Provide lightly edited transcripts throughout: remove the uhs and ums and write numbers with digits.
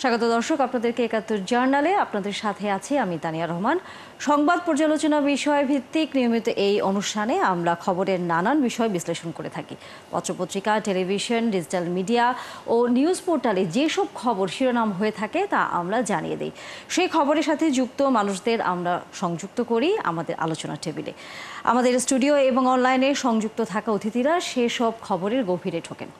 স্বাগত দর্শক, আপনাদেরকে ৭১ জার্নালে আপনাদের সাথে আছি আমি তানিয়া রহমান। সংবাদ পর্যালোচনা বিষয় ভিত্তিক নিয়মিত এই অনুষ্ঠানে আমরা খবরের নানান বিষয় বিশ্লেষণ করে থাকি। পত্রপত্রিকা, টেলিভিশন, ডিজিটাল মিডিয়া ও নিউজ পোর্টালে যেসব খবর শিরোনাম হয়ে থাকে তা আমরা জানিয়ে দিই। সেই খবরের সাথে যুক্ত মানুষদের আমরা সংযুক্ত করি আমাদের আলোচনা টেবিলে। আমাদের স্টুডিও এবং অনলাইনে সংযুক্ত থাকা অতিথিরা সেসব খবরের গভীরে ঢোকেন।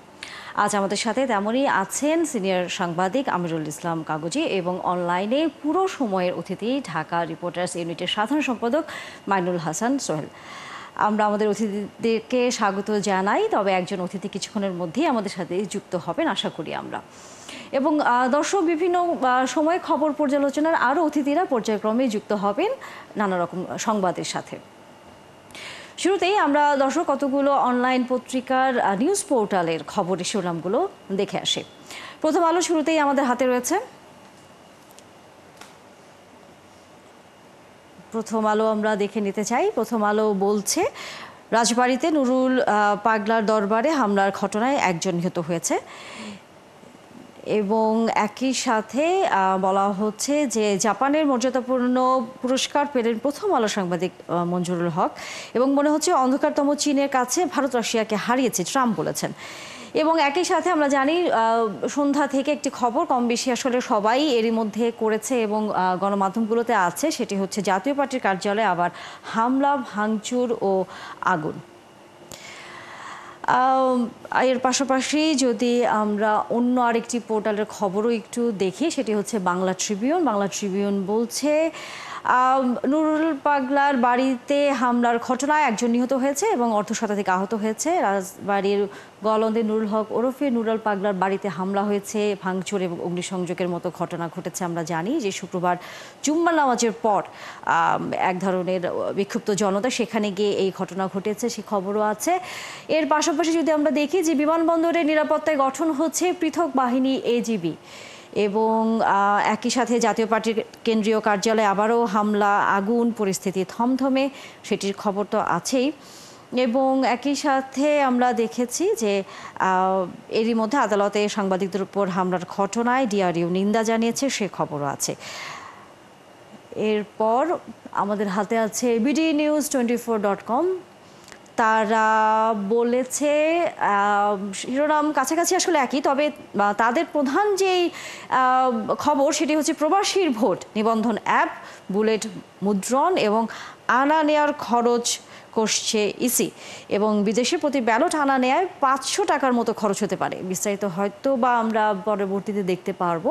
আজ আমাদের সাথে তেমনই আছেন সিনিয়র সাংবাদিক আমিরুল ইসলাম কাগজি এবং অনলাইনে পুরো সময়ের অতিথি ঢাকা রিপোর্টার্স ইউনিটের সাধারণ সম্পাদক মাইনুল হাসান সোহেল। আমরা আমাদের অতিথিদেরকে স্বাগত জানাই, তবে একজন অতিথি কিছুক্ষণের মধ্যেই আমাদের সাথে যুক্ত হবেন আশা করি আমরা। এবং দর্শক, বিভিন্ন সময় খবর পর্যালোচনার আরও অতিথিরা পর্যায়ক্রমে যুক্ত হবেন নানা রকম সংবাদের সাথে। শুরুতেই আমরা দর্শক কতগুলো অনলাইন পত্রিকার নিউজ পোর্টালের খবরের শিরোনামগুলো দেখে আসি। প্রথম আলো শুরুতেই আমাদের হাতে রয়েছে। প্রথম আলো আমরা দেখে নিতে চাই। প্রথম আলো বলছে, রাজবাড়ীতে নুরুল পাগলার দরবারে হামলার ঘটনায় একজন নিহত হয়েছে এবং একই সাথে বলা হচ্ছে যে জাপানের মর্যাদাপূর্ণ পুরস্কার পেলেন প্রথম আলো সাংবাদিক মঞ্জুরুল হক এবং মনে হচ্ছে অন্ধকারতম চীনের কাছে ভারত রাশিয়াকে হারিয়েছে, ট্রাম্প বলেছেন। এবং একই সাথে আমরা জানি সন্ধ্যা থেকে একটি খবর কম বেশি আসলে সবাই এরই মধ্যে করেছে এবং গণমাধ্যমগুলোতে আছে, সেটি হচ্ছে জাতীয় পার্টির কার্যালয়ে আবার হামলা, ভাঙচুর ও আগুন। এর পাশাপাশি যদি আমরা অন্য আরেকটি পোর্টালের খবরও একটু দেখি, সেটি হচ্ছে বাংলা ট্রিবিউন। বাংলা ট্রিবিউন বলছে, নুরুল পাগলার বাড়িতে হামলার ঘটনায় একজন নিহত হয়েছে এবং অর্ধশতাধিক আহত হয়েছে। রাজবাড়ির গোয়ালন্দে নুরুল হক ওরফে নুরুল পাগলার বাড়িতে হামলা হয়েছে, ভাঙচুর এবং অগ্নিসংযোগের মতো ঘটনা ঘটেছে। আমরা জানি যে শুক্রবার জুম্মার নামাজের পর এক ধরনের বিক্ষুব্ধ জনতা সেখানে গিয়ে এই ঘটনা ঘটেছে, সে খবরও আছে। এর পাশাপাশি যদি আমরা দেখি যে বিমানবন্দরের নিরাপত্তায় গঠন হচ্ছে পৃথক বাহিনী এজিবি এবং একই সাথে জাতীয় পার্টির কেন্দ্রীয় কার্যালয়ে আবারও হামলা, আগুন, পরিস্থিতি থমথমে, সেটির খবর তো আছেই। এবং একই সাথে আমরা দেখেছি যে এরই মধ্যে আদালতে সাংবাদিকদের উপর হামলার ঘটনায় ডিআরইউ নিন্দা জানিয়েছে, সে খবরও আছে। এরপর আমাদের হাতে আছে bdnews24.com। তারা বলেছে, শিরোনাম কাছাকাছি আসলে একই, তবে তাদের প্রধান যেই খবর সেটি হচ্ছে প্রবাসীর ভোট নিবন্ধন অ্যাপ, বুলেট মুদ্রণ এবং আনা নেয়ার খরচ করছে ইসি এবং বিদেশে প্রতি ব্যালট আনা নেয় ৫০০ টাকার মতো খরচ হতে পারে। বিস্তারিত হয়তো বা আমরা পরবর্তীতে দেখতে পারবো।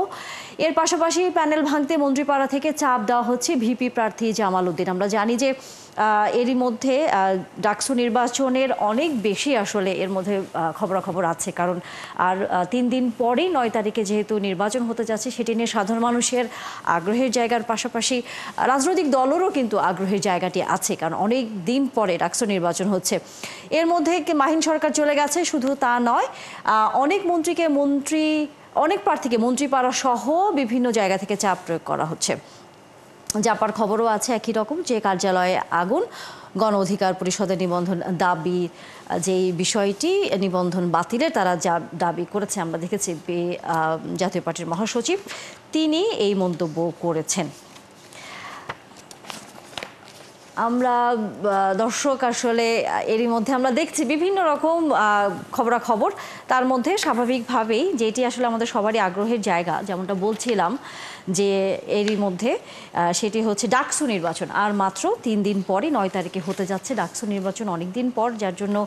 এর পাশাপাশি প্যানেল ভাঙতে মন্ত্রীপাড়া থেকে চাপ দেওয়া হচ্ছে ভিপি প্রার্থী জামাল উদ্দিন। আমরা জানি যে এরই মধ্যে ডাকসু নির্বাচনের অনেক বেশি আসলে এর মধ্যে খবরাখবর আছে, কারণ আর ৩ দিন পরেই ৯ তারিখে যেহেতু নির্বাচন হতে যাচ্ছে, সেটি নিয়ে সাধারণ মানুষের আগ্রহের জায়গার পাশাপাশি রাজনৈতিক দলেরও কিন্তু আগ্রহের জায়গাটি আছে, কারণ অনেক দিন পরে ডাকসু নির্বাচন হচ্ছে। এর মধ্যে মাহিন সরকার চলে গেছে, শুধু তা নয়, অনেক প্রার্থীকে মন্ত্রীপাড়া সহ বিভিন্ন জায়গা থেকে চাপ প্রয়োগ করা হচ্ছে। জাপার খবরও আছে একই রকম, যে কার্যালয়ে আগুন, গণ অধিকার পরিষদের নিবন্ধন দাবি, যেই বিষয়টি নিবন্ধন বাতিলের তারা যা দাবি করেছে, আমরা দেখেছি জাতীয় পার্টির মহাসচিব তিনি এই মন্তব্য করেছেন। আমরা দর্শক আসলে এরই মধ্যে আমরা দেখছি বিভিন্ন রকম খবরাখবর, তার মধ্যে স্বাভাবিকভাবেই যেটি আসলে আমাদের সবারই আগ্রহের জায়গা, যেমনটা বলছিলাম যে এরই মধ্যে সেটি হচ্ছে ডাকসু নির্বাচন। আর মাত্র ৩ দিন পরই ৯ তারিখে হতে যাচ্ছে ডাকসু নির্বাচন, অনেক দিন পর, যার জন্য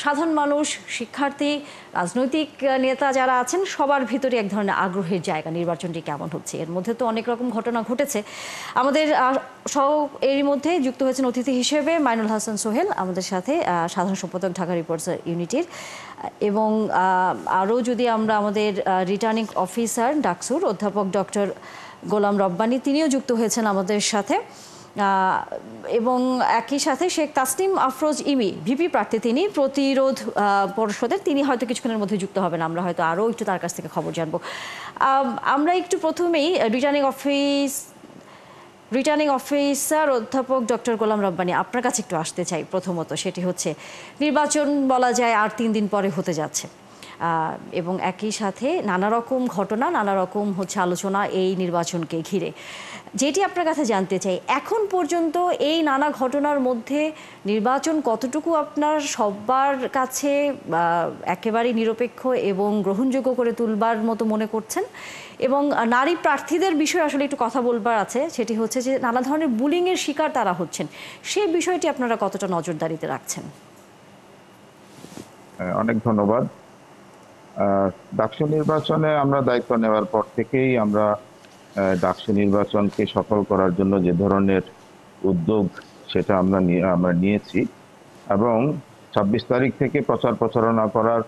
সাধারণ মানুষ, শিক্ষার্থী, রাজনৈতিক নেতা যারা আছেন সবার ভিতরে এক ধরনের আগ্রহের জায়গা, নির্বাচনটি কেমন হচ্ছে। এর মধ্যে তো অনেক রকম ঘটনা ঘটেছে। আমাদের এরই মধ্যে যুক্ত হয়েছেন অতিথি হিসেবে মাইনুল হাসান সোহেল, আমাদের সাথে সাধারণ সম্পাদক ঢাকা রিপোর্টার্স ইউনিটির, এবং আরও যদি আমরা আমাদের রিটার্নিং অফিসার ডাকসুর অধ্যাপক ডক্টর গোলাম রব্বানী, তিনিও যুক্ত হয়েছেন আমাদের সাথে, এবং একই সাথে শেখ তাসনিম আফরোজ ইমি, ভিপি প্রার্থী, তিনি প্রতিরোধ পরিষদের, তিনি হয়তো কিছুক্ষণের মধ্যে যুক্ত হবেন। আমরা হয়তো আরও একটু তার কাছ থেকে খবর জানবো। আমরা একটু প্রথমেই রিটার্নিং অফিসার অধ্যাপক ডক্টর গোলাম রব্বানী, আপনার কাছে একটু আসতে চাই। প্রথমত সেটি হচ্ছে, নির্বাচন বলা যায় আর 3 দিন পরে হতে যাচ্ছে, এবং একই সাথে নানা রকম ঘটনা, নানা রকম হচ্ছে আলোচনা এই নির্বাচনকে ঘিরে। যেটি আপনার কাছে জানতে চাই, এখন পর্যন্ত এই নানা ঘটনার মধ্যে নির্বাচন কতটুকু আপনার সবার কাছে একেবারেই নিরপেক্ষ এবং গ্রহণযোগ্য করে তুলবার মতো মনে করছেন? এবং নারী প্রার্থীদের বিষয়ে আসলে একটু কথা বলবার আছে, সেটি হচ্ছে যে নানা ধরনের বুলিংয়ের শিকার তারা হচ্ছেন, সেই বিষয়টি আপনারা কতটা নজরদারিতে রাখছেন? অনেক ধন্যবাদ। ডাকসু নির্বাচনে আমরা দায়িত্ব নেওয়ার পর থেকেই আমরা ডাকসু নির্বাচনকে সফল করার জন্য যে ধরনের উদ্যোগ সেটা আমরা নিয়েছি এবং ২৬ তারিখ থেকে প্রচার প্রচারণা করার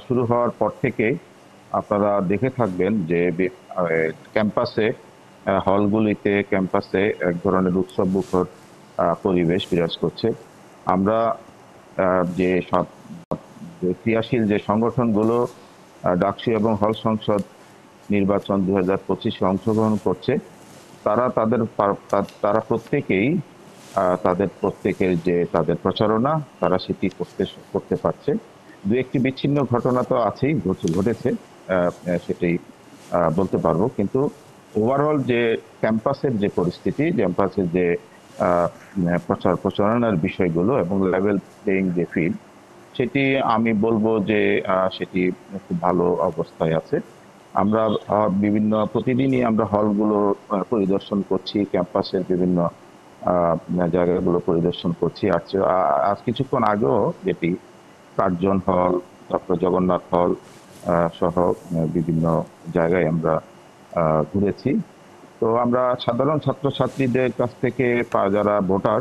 শুরু হওয়ার পর থেকে আপনারা দেখে থাকবেন যে ক্যাম্পাসে, হলগুলিতে, ক্যাম্পাসে এক ধরনের উৎসব মুখর পরিবেশ বিরাজ করছে। আমরা যে সব ক্রিয়াশীল যে সংগঠনগুলো ডাকসু এবং হল সংসদ নির্বাচন 2025-এ অংশগ্রহণ করছে, তারা প্রত্যেকেই প্রত্যেকের যে তাদের প্রচারণা তারা সেটি করতে পারছে। দু একটি বিচ্ছিন্ন ঘটনা তো আছেই, ঘটেছে, সেটাই বলতে পারবো, কিন্তু ওভারঅল যে ক্যাম্পাসের যে পরিস্থিতি, ক্যাম্পাসের যে প্রচার প্রচারণার বিষয়গুলো এবং লেভেল প্লেইং যে ফিল্ড, সেটি আমি বলবো যে সেটি খুব ভালো অবস্থায় আছে। আমরা প্রতিদিনই আমরা হলগুলো পরিদর্শন করছি, ক্যাম্পাসের বিভিন্ন জায়গাগুলো পরিদর্শন করছি। আজ কিছুক্ষণ আগেও যেটি কার্জন হল, ডক্টর জগন্নাথ হল সহ বিভিন্ন জায়গায় আমরা ঘুরেছি। তো আমরা সাধারণ ছাত্রছাত্রীদের কাছ থেকে, যারা ভোটার,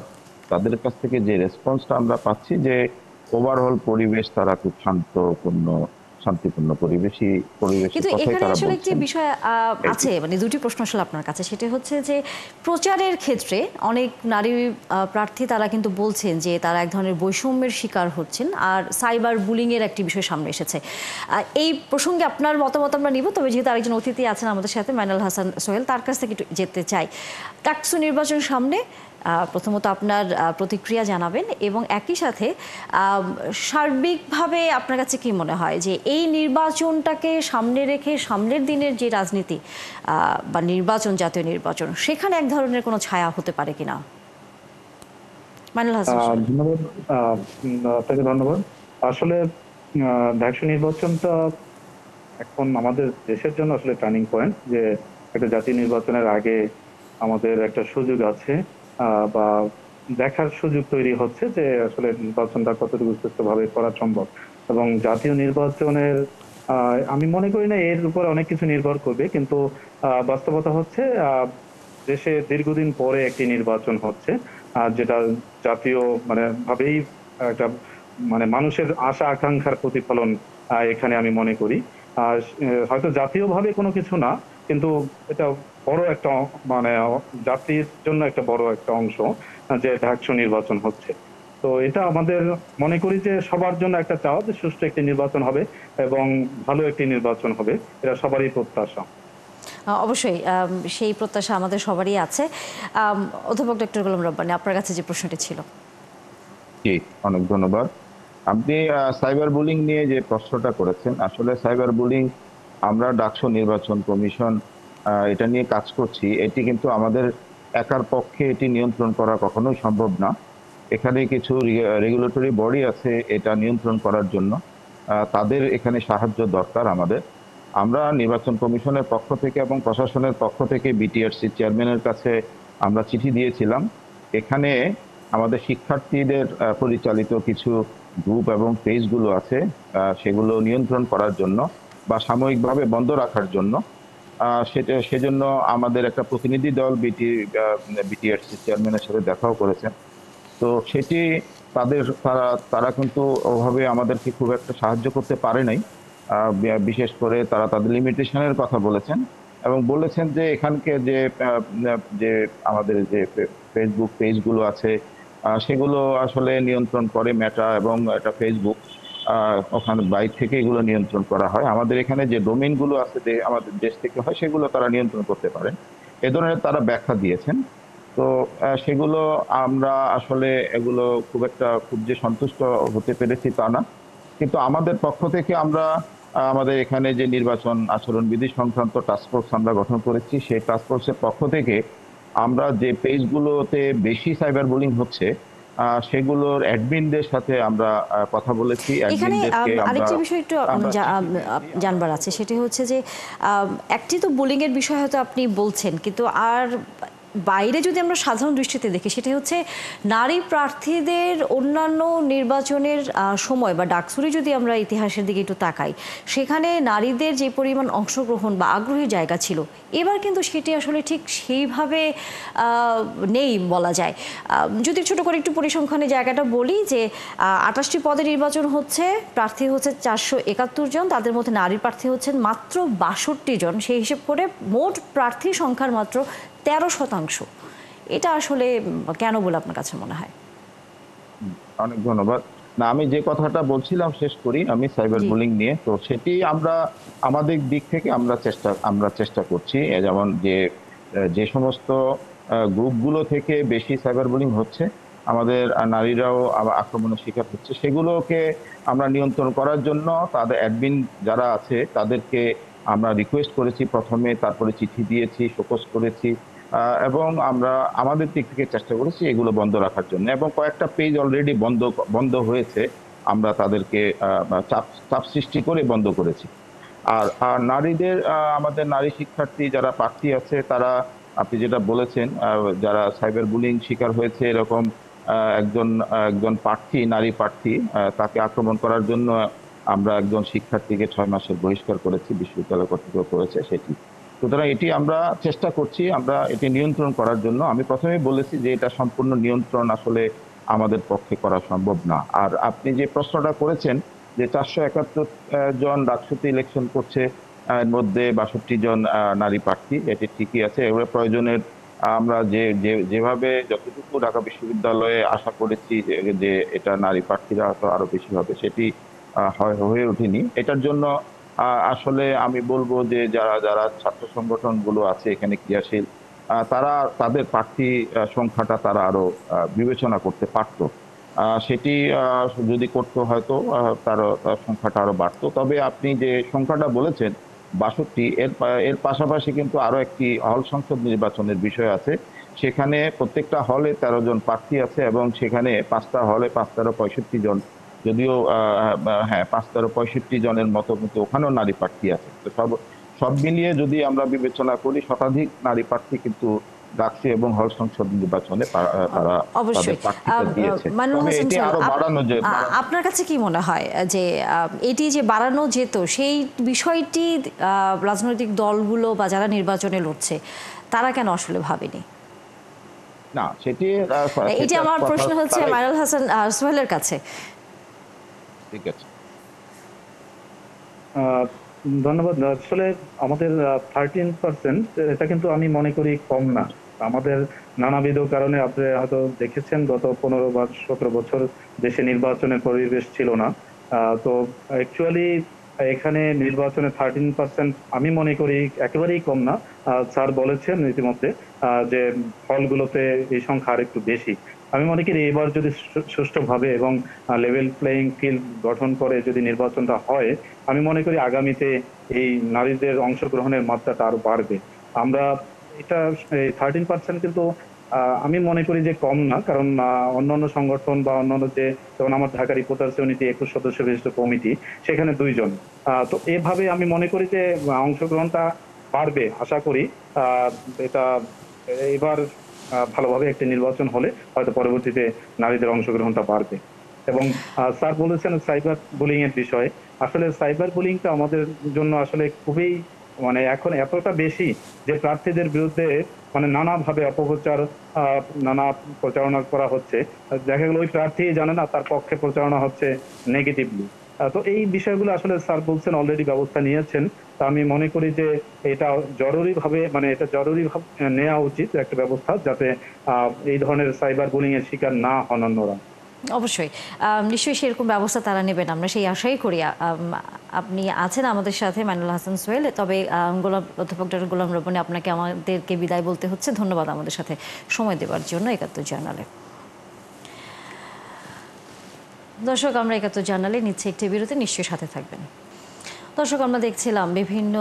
তাদের কাছ থেকে যে রেসপন্সটা আমরা পাচ্ছি যে ওভারঅল পরিবেশ তারা খুব শান্তিপূর্ণ পরিবেশের কিন্তু কথাই এখানে তারা আসলে একটি বলছেন। বিষয় আছে, মানে দুটি প্রশ্ন আসলে আপনার কাছে, সেটা হচ্ছে যে প্রচারের ক্ষেত্রে অনেক নারী প্রার্থী তারা কিন্তু বলছেন যে তারা এক ধরনের বৈষম্যের শিকার হচ্ছেন, আর সাইবার বুলিংয়ের একটি বিষয় সামনে এসেছে। এই প্রসঙ্গে আপনার মতামত আমরা নিব, তবে যেহেতু আরেকজন অতিথি আছেন আমাদের সাথে, মাইনুল হাসান সোহেল, তার কাছ থেকে একটু যেতে চাই। ডাকসু নির্বাচন সামনে, প্রথমত আপনার প্রতিক্রিয়া জানাবেন, এবং একই সাথে সার্বিকভাবে আপনার কাছে কি মনে হয় যে এই নির্বাচনটাকে সামনে রেখে সামনের দিনের যে রাজনীতি বা নির্বাচন, জাতীয় নির্বাচন, সেখানে এক ধরনের কোনো ছায়া হতে পারে কিনা? মাইনুল হাসান। ধন্যবাদ, আপনাকে ধন্যবাদ। আসলে ডাকসু নির্বাচনটা এখন আমাদের দেশের জন্য আসলে টার্নিং পয়েন্ট, যে একটা জাতীয় নির্বাচনের আগে আমাদের একটা সুযোগ আছে বা দেখার সুযোগ তৈরি হচ্ছে যে আসলে নির্বাচনটা কতটুকু সুস্থভাবে করা সম্ভব। এবং জাতীয় নির্বাচনের আমি মনে করি না এর উপর অনেক কিছু নির্ভর করবে, কিন্তু বাস্তবতা হচ্ছে দেশে দীর্ঘদিন পরে একটি নির্বাচন হচ্ছে, যেটা জাতীয় ভাবেই একটা মানুষের আশা আকাঙ্ক্ষার প্রতিফলন এখানে আমি মনে করি। হয়তো জাতীয়ভাবে কোনো কিছু না, কিন্তু এটা বড় একটা জাতির জন্য একটা বড় একটা অংশ যে ডাকসু নির্বাচন হচ্ছে। তো এটা আমাদের মনে করি যে সবার জন্য একটা চাওয়া যে সুষ্ঠু একটি নির্বাচন হবে এবং ভালো একটি নির্বাচন হবে, এটা সবারই প্রত্যাশা। অবশ্যই সেই প্রত্যাশা আমাদের সবারই আছে। অধ্যাপক ডক্টর গোলাম রব্বানী, আপনার কাছে যে প্রশ্নটি ছিল। জি, অনেক ধন্যবাদ। আপনি সাইবার বুলিং নিয়ে যে প্রশ্নটা করেছেন, আসলে সাইবার বুলিং আমরা ডাকসু নির্বাচন কমিশন এটা নিয়ে কাজ করছি। এটি কিন্তু আমাদের একার পক্ষে এটি নিয়ন্ত্রণ করা কখনোই সম্ভব না। এখানে কিছু রেগুলেটরি বডি আছে এটা নিয়ন্ত্রণ করার জন্য, তাদের এখানে সাহায্য দরকার আমাদের। আমরা নির্বাচন কমিশনের পক্ষ থেকে এবং প্রশাসনের পক্ষ থেকে বিটিআরসি চেয়ারম্যানের কাছে আমরা চিঠি দিয়েছিলাম। এখানে আমাদের শিক্ষার্থীদের পরিচালিত কিছু গ্রুপ এবং পেজগুলো আছে, সেগুলো নিয়ন্ত্রণ করার জন্য বা সাময়িকভাবে বন্ধ রাখার জন্য সেজন্য আমাদের একটা প্রতিনিধি দল বিটিআরসি চেয়ারম্যানের সাথে দেখাও করেছেন। তো সেটি তারা কিন্তু ওভাবে আমাদেরকে খুব একটা সাহায্য করতে পারে নাই। বিশেষ করে তারা তাদের লিমিটেশনের কথা বলেছেন এবং বলেছেন যে এখানকে যে আমাদের যে ফেসবুক পেজগুলো আছে সেগুলো আসলে নিয়ন্ত্রণ করে মেটা এবং এটা ফেসবুক, ওখানে বাইরে থেকে এগুলো নিয়ন্ত্রণ করা হয়। আমাদের এখানে যে ডোমেইনগুলো আছে যে আমাদের দেশ থেকে হয় সেগুলো তারা নিয়ন্ত্রণ করতে পারেন, এ ধরনের তারা ব্যাখ্যা দিয়েছেন। তো সেগুলো আমরা আসলে এগুলো খুব যে সন্তুষ্ট হতে পেরেছি তা না। কিন্তু আমাদের পক্ষ থেকে আমরা আমাদের এখানে যে নির্বাচন আচরণবিধি সংক্রান্ত টাস্কফোর্স আমরা গঠন করেছি, সেই টাস্কফোর্সের পক্ষ থেকে আমরা যে পেজগুলোতে বেশি সাইবার বুলিং হচ্ছে সেগুলোর অ্যাডমিনদের সাথে আমরা কথা বলেছি। এখানে অ্যাডমিনদেরকে আমরা আরেকটি বিষয় একটু আমরা জানবার আছে, সেটি হচ্ছে যে একটি তো বুলিং এর বিষয় হয়তো আপনি বলছেন, কিন্তু আর বাইরে যদি আমরা সাধারণ দৃষ্টিতে দেখি, সেটা হচ্ছে নারী প্রার্থীদের অন্যান্য নির্বাচনের সময় বা ডাকসুরি যদি আমরা ইতিহাসের দিকে একটু তাকাই, সেখানে নারীদের যে পরিমাণ অংশগ্রহণ বা আগ্রহের জায়গা ছিল, এবার কিন্তু সেটি আসলে ঠিক সেইভাবে নেই বলা যায়। যদি ছোট করে একটু পরিসংখ্যানের জায়গাটা বলি, যে 28টি পদে নির্বাচন হচ্ছে, প্রার্থী হচ্ছে 471 জন, তাদের মধ্যে নারী প্রার্থী হচ্ছেন মাত্র 62 জন। সেই হিসেব করে মোট প্রার্থী সংখ্যার মাত্র 13%। এটা আসলে কেন বলে আপনার কাছে মনে হয়? অনেক ধন্যবাদ। না, আমি যে কথাটা বলছিলাম শেষ করি আমি সাইবার জি। বুলিং নিয়ে। তো সেটি আমরা আমাদের দিক থেকে আমরা চেষ্টা করছি। যেমন যে সমস্ত গ্রুপগুলো থেকে বেশি সাইবার বুলিং হচ্ছে, আমাদের নারীরাও আক্রমণের শিকার হচ্ছে, সেগুলোকে আমরা নিয়ন্ত্রণ করার জন্য তাদের অ্যাডমিন যারা আছে তাদেরকে আমরা রিকোয়েস্ট করেছি প্রথমে, তারপরে চিঠি দিয়েছি, শোকজ করেছি, এবং আমরা আমাদের দিক থেকে চেষ্টা করেছি এগুলো বন্ধ রাখার জন্য, এবং কয়েকটা পেজ অলরেডি বন্ধ হয়েছে। আমরা তাদেরকে চাপ চাপ সৃষ্টি করে বন্ধ করেছি। আর নারীদের আমাদের নারী শিক্ষার্থী যারা প্রার্থী আছে তারা, আপনি যেটা বলেছেন, যারা সাইবার বুলিং শিকার হয়েছে এরকম একজন প্রার্থী, নারী প্রার্থী, তাকে আক্রমণ করার জন্য আমরা একজন শিক্ষার্থীকে 6 মাসের বহিষ্কার করেছি, বিশ্ববিদ্যালয় কর্তৃপক্ষ করেছে সেটি। সুতরাং এটি আমরা চেষ্টা করছি, আমরা এটি নিয়ন্ত্রণ করার জন্য। আমি প্রথমেই বলেছি যে এটা সম্পূর্ণ নিয়ন্ত্রণ আসলে আমাদের পক্ষে করা সম্ভব না। আর আপনি যে প্রশ্নটা করেছেন যে 471 জন ডাকসুতে ইলেকশন করছে, এর মধ্যে 62 জন নারী প্রার্থী, এটি ঠিকই আছে। এবারে প্রয়োজনের আমরা যেভাবে যতটুকু ঢাকা বিশ্ববিদ্যালয়ে আশা করেছি যে এটা নারী প্রার্থীরা হয়তো আরো বেশি হবে, সেটি হয়ে ওঠেনি। এটার জন্য আসলে আমি বলবো যে যারা যারা ছাত্র সংগঠনগুলো আছে এখানে ক্রিয়াশীল, তারা তাদের প্রার্থী সংখ্যাটা তারা আরো বিবেচনা করতে পারতো। সেটি যদি করতো হয়তো তার সংখ্যাটা আরো বাড়তো। তবে আপনি যে সংখ্যাটা বলেছেন 62, এর পাশাপাশি কিন্তু আরো একটি হল সংসদ নির্বাচনের বিষয় আছে। সেখানে প্রত্যেকটা হলে 13 জন প্রার্থী আছে, এবং সেখানে 5টা হলে 5-13-65 জন, যদিও হ্যাঁ 5-13-65 জনের মতো, কিন্তু ওখানেও নারী প্রার্থী আছে। তো সব মিলিয়ে যদি আমরা বিবেচনা করি, শতাধিক নারী প্রার্থী কিন্তু ডাকসু এবং হল সংসদ নির্বাচনে তারা তাদের অবশ্যই। প্রার্থীতা দিয়েছে। মাইনুল তবে হাসান এটি সোহেল, আরো বাড়ানো আপনার কাছে কি মনে হয় যে এটি যে বাড়ানো যেত, সেই বিষয়টি রাজনৈতিক দলগুলো বা যারা নির্বাচনে লড়ছে তারা কেন আসলে ভাবেনি? না, সেটি এটি আমার প্রশ্ন হচ্ছে মাইনুল হাসান সোহেলের কাছে। ঠিক আছে। আহ, ধন্যবাদ। আসলে আমাদের 13%, এটা কিন্তু আমি মনে করি কম না। আমাদের নানাবিধ কারণে আপনি হয়তো দেখেছেন গত 15 বা 17 বছর দেশে নির্বাচনের পরিবেশ ছিল না। তো অ্যাকচুয়ালি এখানে নির্বাচনে 13% আমি মনে করি একেবারেই কম না। স্যার বলেছেন ইতিমধ্যে যে হলগুলোতে এই সংখ্যা আর একটু বেশি। আমি মনে করি এবার যদি সুষ্ঠুভাবে এবং লেভেল প্লেইং ফিল্ড গঠন করে যদি নির্বাচনটা হয়, আমি মনে করি আগামীতে এই নারীদের অংশগ্রহণের মাত্রাটা আরো বাড়বে। আমরা এটা 13% কিন্তু আমি মনে করি যে কম না, কারণ অন্যান্য সংগঠন বা অন্যান্য যেমন আমার ঢাকা রিপোর্টার্স ইউনিটি 21 সদস্য বিশিষ্ট কমিটি, সেখানে 2 জন। তো এভাবে আমি মনে করি যে অংশগ্রহণটা বাড়বে আশা করি। এটা এবার ভালোভাবে একটি নির্বাচন হলে হয়তো পরবর্তীতে নারীদের অংশগ্রহণটা বাড়বে। এবং স্যার বলেছেন সাইবার বুলিং এর বিষয়ে। আসলে সাইবার বুলিংটা আমাদের জন্য আসলে খুবই, মানে এখন এতটা বেশি যে প্রার্থীদের বিরুদ্ধে মানে নানাভাবে অপপ্রচার, নানা প্রচারণা করা হচ্ছে। দেখা গেল ওই প্রার্থী জানে না তার পক্ষে প্রচারণা হচ্ছে নেগেটিভলি। তো এই বিষয়গুলো আসলে স্যার বলছেন অলরেডি ব্যবস্থা নিয়েছেন। তা আমি মনে করি যে এটা জরুরি ভাবে নেওয়া উচিত একটা ব্যবস্থা, যাতে এই ধরনের সাইবার বুলিং এর শিকার না হন অন্যরা। অবশ্যই নিশ্চয়ই সেরকম ব্যবস্থা তারা নেবেন, আমরা সেই আশাই করি। আপনি আছেন আমাদের সাথে মাইনুল হাসান সোহেল। তবে অধ্যাপক ডক্টর গোলাম রব্বানী, আপনাকে আমাদেরকে বিদায় বলতে হচ্ছে। ধন্যবাদ আমাদের সাথে সময় দেওয়ার জন্য 71 জার্নালে। দর্শক, আমরা ৭১ জানালে নিচ্ছে একটি বিরতি, নিশ্চয়ই সাথে থাকবেন। দর্শক, আমরা দেখছিলাম বিভিন্ন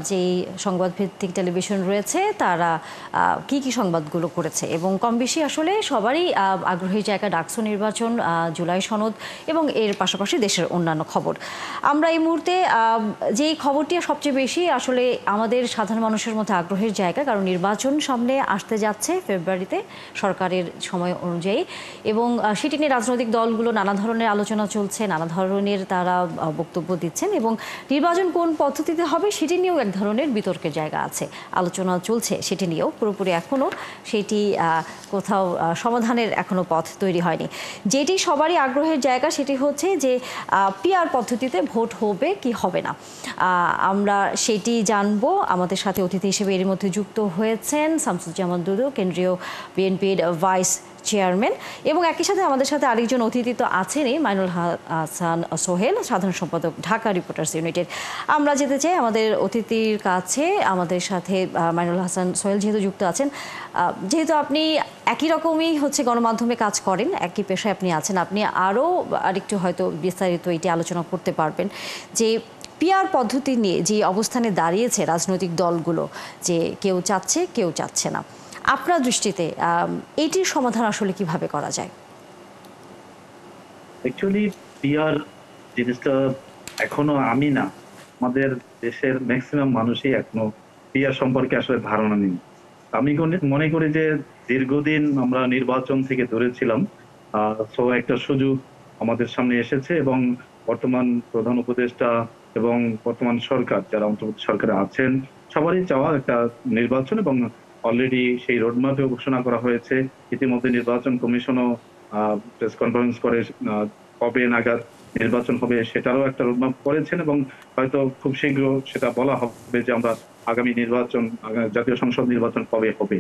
যেই সংবাদভিত্তিক টেলিভিশন রয়েছে তারা কি কি সংবাদগুলো করেছে এবং কম বেশি আসলে সবারই আগ্রহী জায়গা ডাকসু নির্বাচন, জুলাই সনদ এবং এর পাশাপাশি দেশের অন্যান্য খবর। আমরা এই মুহূর্তে যেই খবরটি সবচেয়ে বেশি আসলে আমাদের সাধারণ মানুষের মধ্যে আগ্রহের জায়গা, কারণ নির্বাচন সামনে আসতে যাচ্ছে ফেব্রুয়ারিতে সরকারের সময় অনুযায়ী, এবং সেটি নিয়ে রাজনৈতিক দলগুলো নানা ধরনের আলোচনা চলছে, নানা ধরনের তারা বক্তব্য দিচ্ছেন এবং নির্বাচন কোন পদ্ধতিতে হবে সেটি নিয়েও এক ধরনের বিতর্কের জায়গা আছে, আলোচনা চলছে সেটি নিয়েও। পুরোপুরি এখনও সেটি কোথাও সমাধানের এখনও পথ তৈরি হয়নি। যেটি সবারই আগ্রহের জায়গা সেটি হচ্ছে যে পিআর পদ্ধতিতে ভোট হবে কি হবে না। আমরা সেটি জানবো। আমাদের সাথে অতিথি হিসেবে এর মধ্যে যুক্ত হয়েছেন শামসুজ্জামান দুদু, কেন্দ্রীয় বিএনপির ভাইস চেয়ারম্যান, এবং একই সাথে আমাদের সাথে আরেকজন অতিথি তো আছেনই, মাইনুল হাসান সোহেল, সাধারণ সম্পাদক ঢাকা রিপোর্টার্স ইউনিটের। আমরা যেতে চাই আমাদের অতিথির কাছে। আমাদের সাথে মাইনুল হাসান সোহেল যেহেতু যুক্ত আছেন, যেহেতু আপনি একই রকমই গণমাধ্যমে কাজ করেন, একই পেশায় আপনি আছেন, আপনি আরও আরেকটু হয়তো বিস্তারিত এটি আলোচনা করতে পারবেন যে পিআর পদ্ধতি নিয়ে যে অবস্থানে দাঁড়িয়েছে রাজনৈতিক দলগুলো, যে কেউ চাচ্ছে কেউ চাচ্ছে না। আপনার দৃষ্টিতে এটির সমাধান আসলে কিভাবে করা যায়? অ্যাকচুয়ালি পিআর জিনিসটা এখনো আমি না, আমাদের দেশের ম্যাক্সিমাম মানুষই এখনো পিআর সম্পর্কে আসলে ধারণা নেই। আমি মনে করি যে দীর্ঘদিন আমরা নির্বাচন থেকে দূরে ছিলাম, সো একটা সুযোগ আমাদের সামনে এসেছে এবং বর্তমান প্রধান উপদেষ্টা এবং বর্তমান সরকার যারা অন্তর্বর্তী সরকারে আছেন সবারই চাওয়া একটা নির্বাচন, এবং অলরেডি সেই রোডম্যাপে ঘোষণা করা হয়েছে। ইতিমধ্যে নির্বাচন কমিশনও প্রেস কনফারেন্স করে কবে নাগাদ নির্বাচন হবে সেটারও একটা রোডম্যাপ করেছেন, এবং হয়তো খুব শীঘ্র সেটা বলা হবে যে আমরা আগামী নির্বাচন, জাতীয় সংসদ নির্বাচন কবে হবে।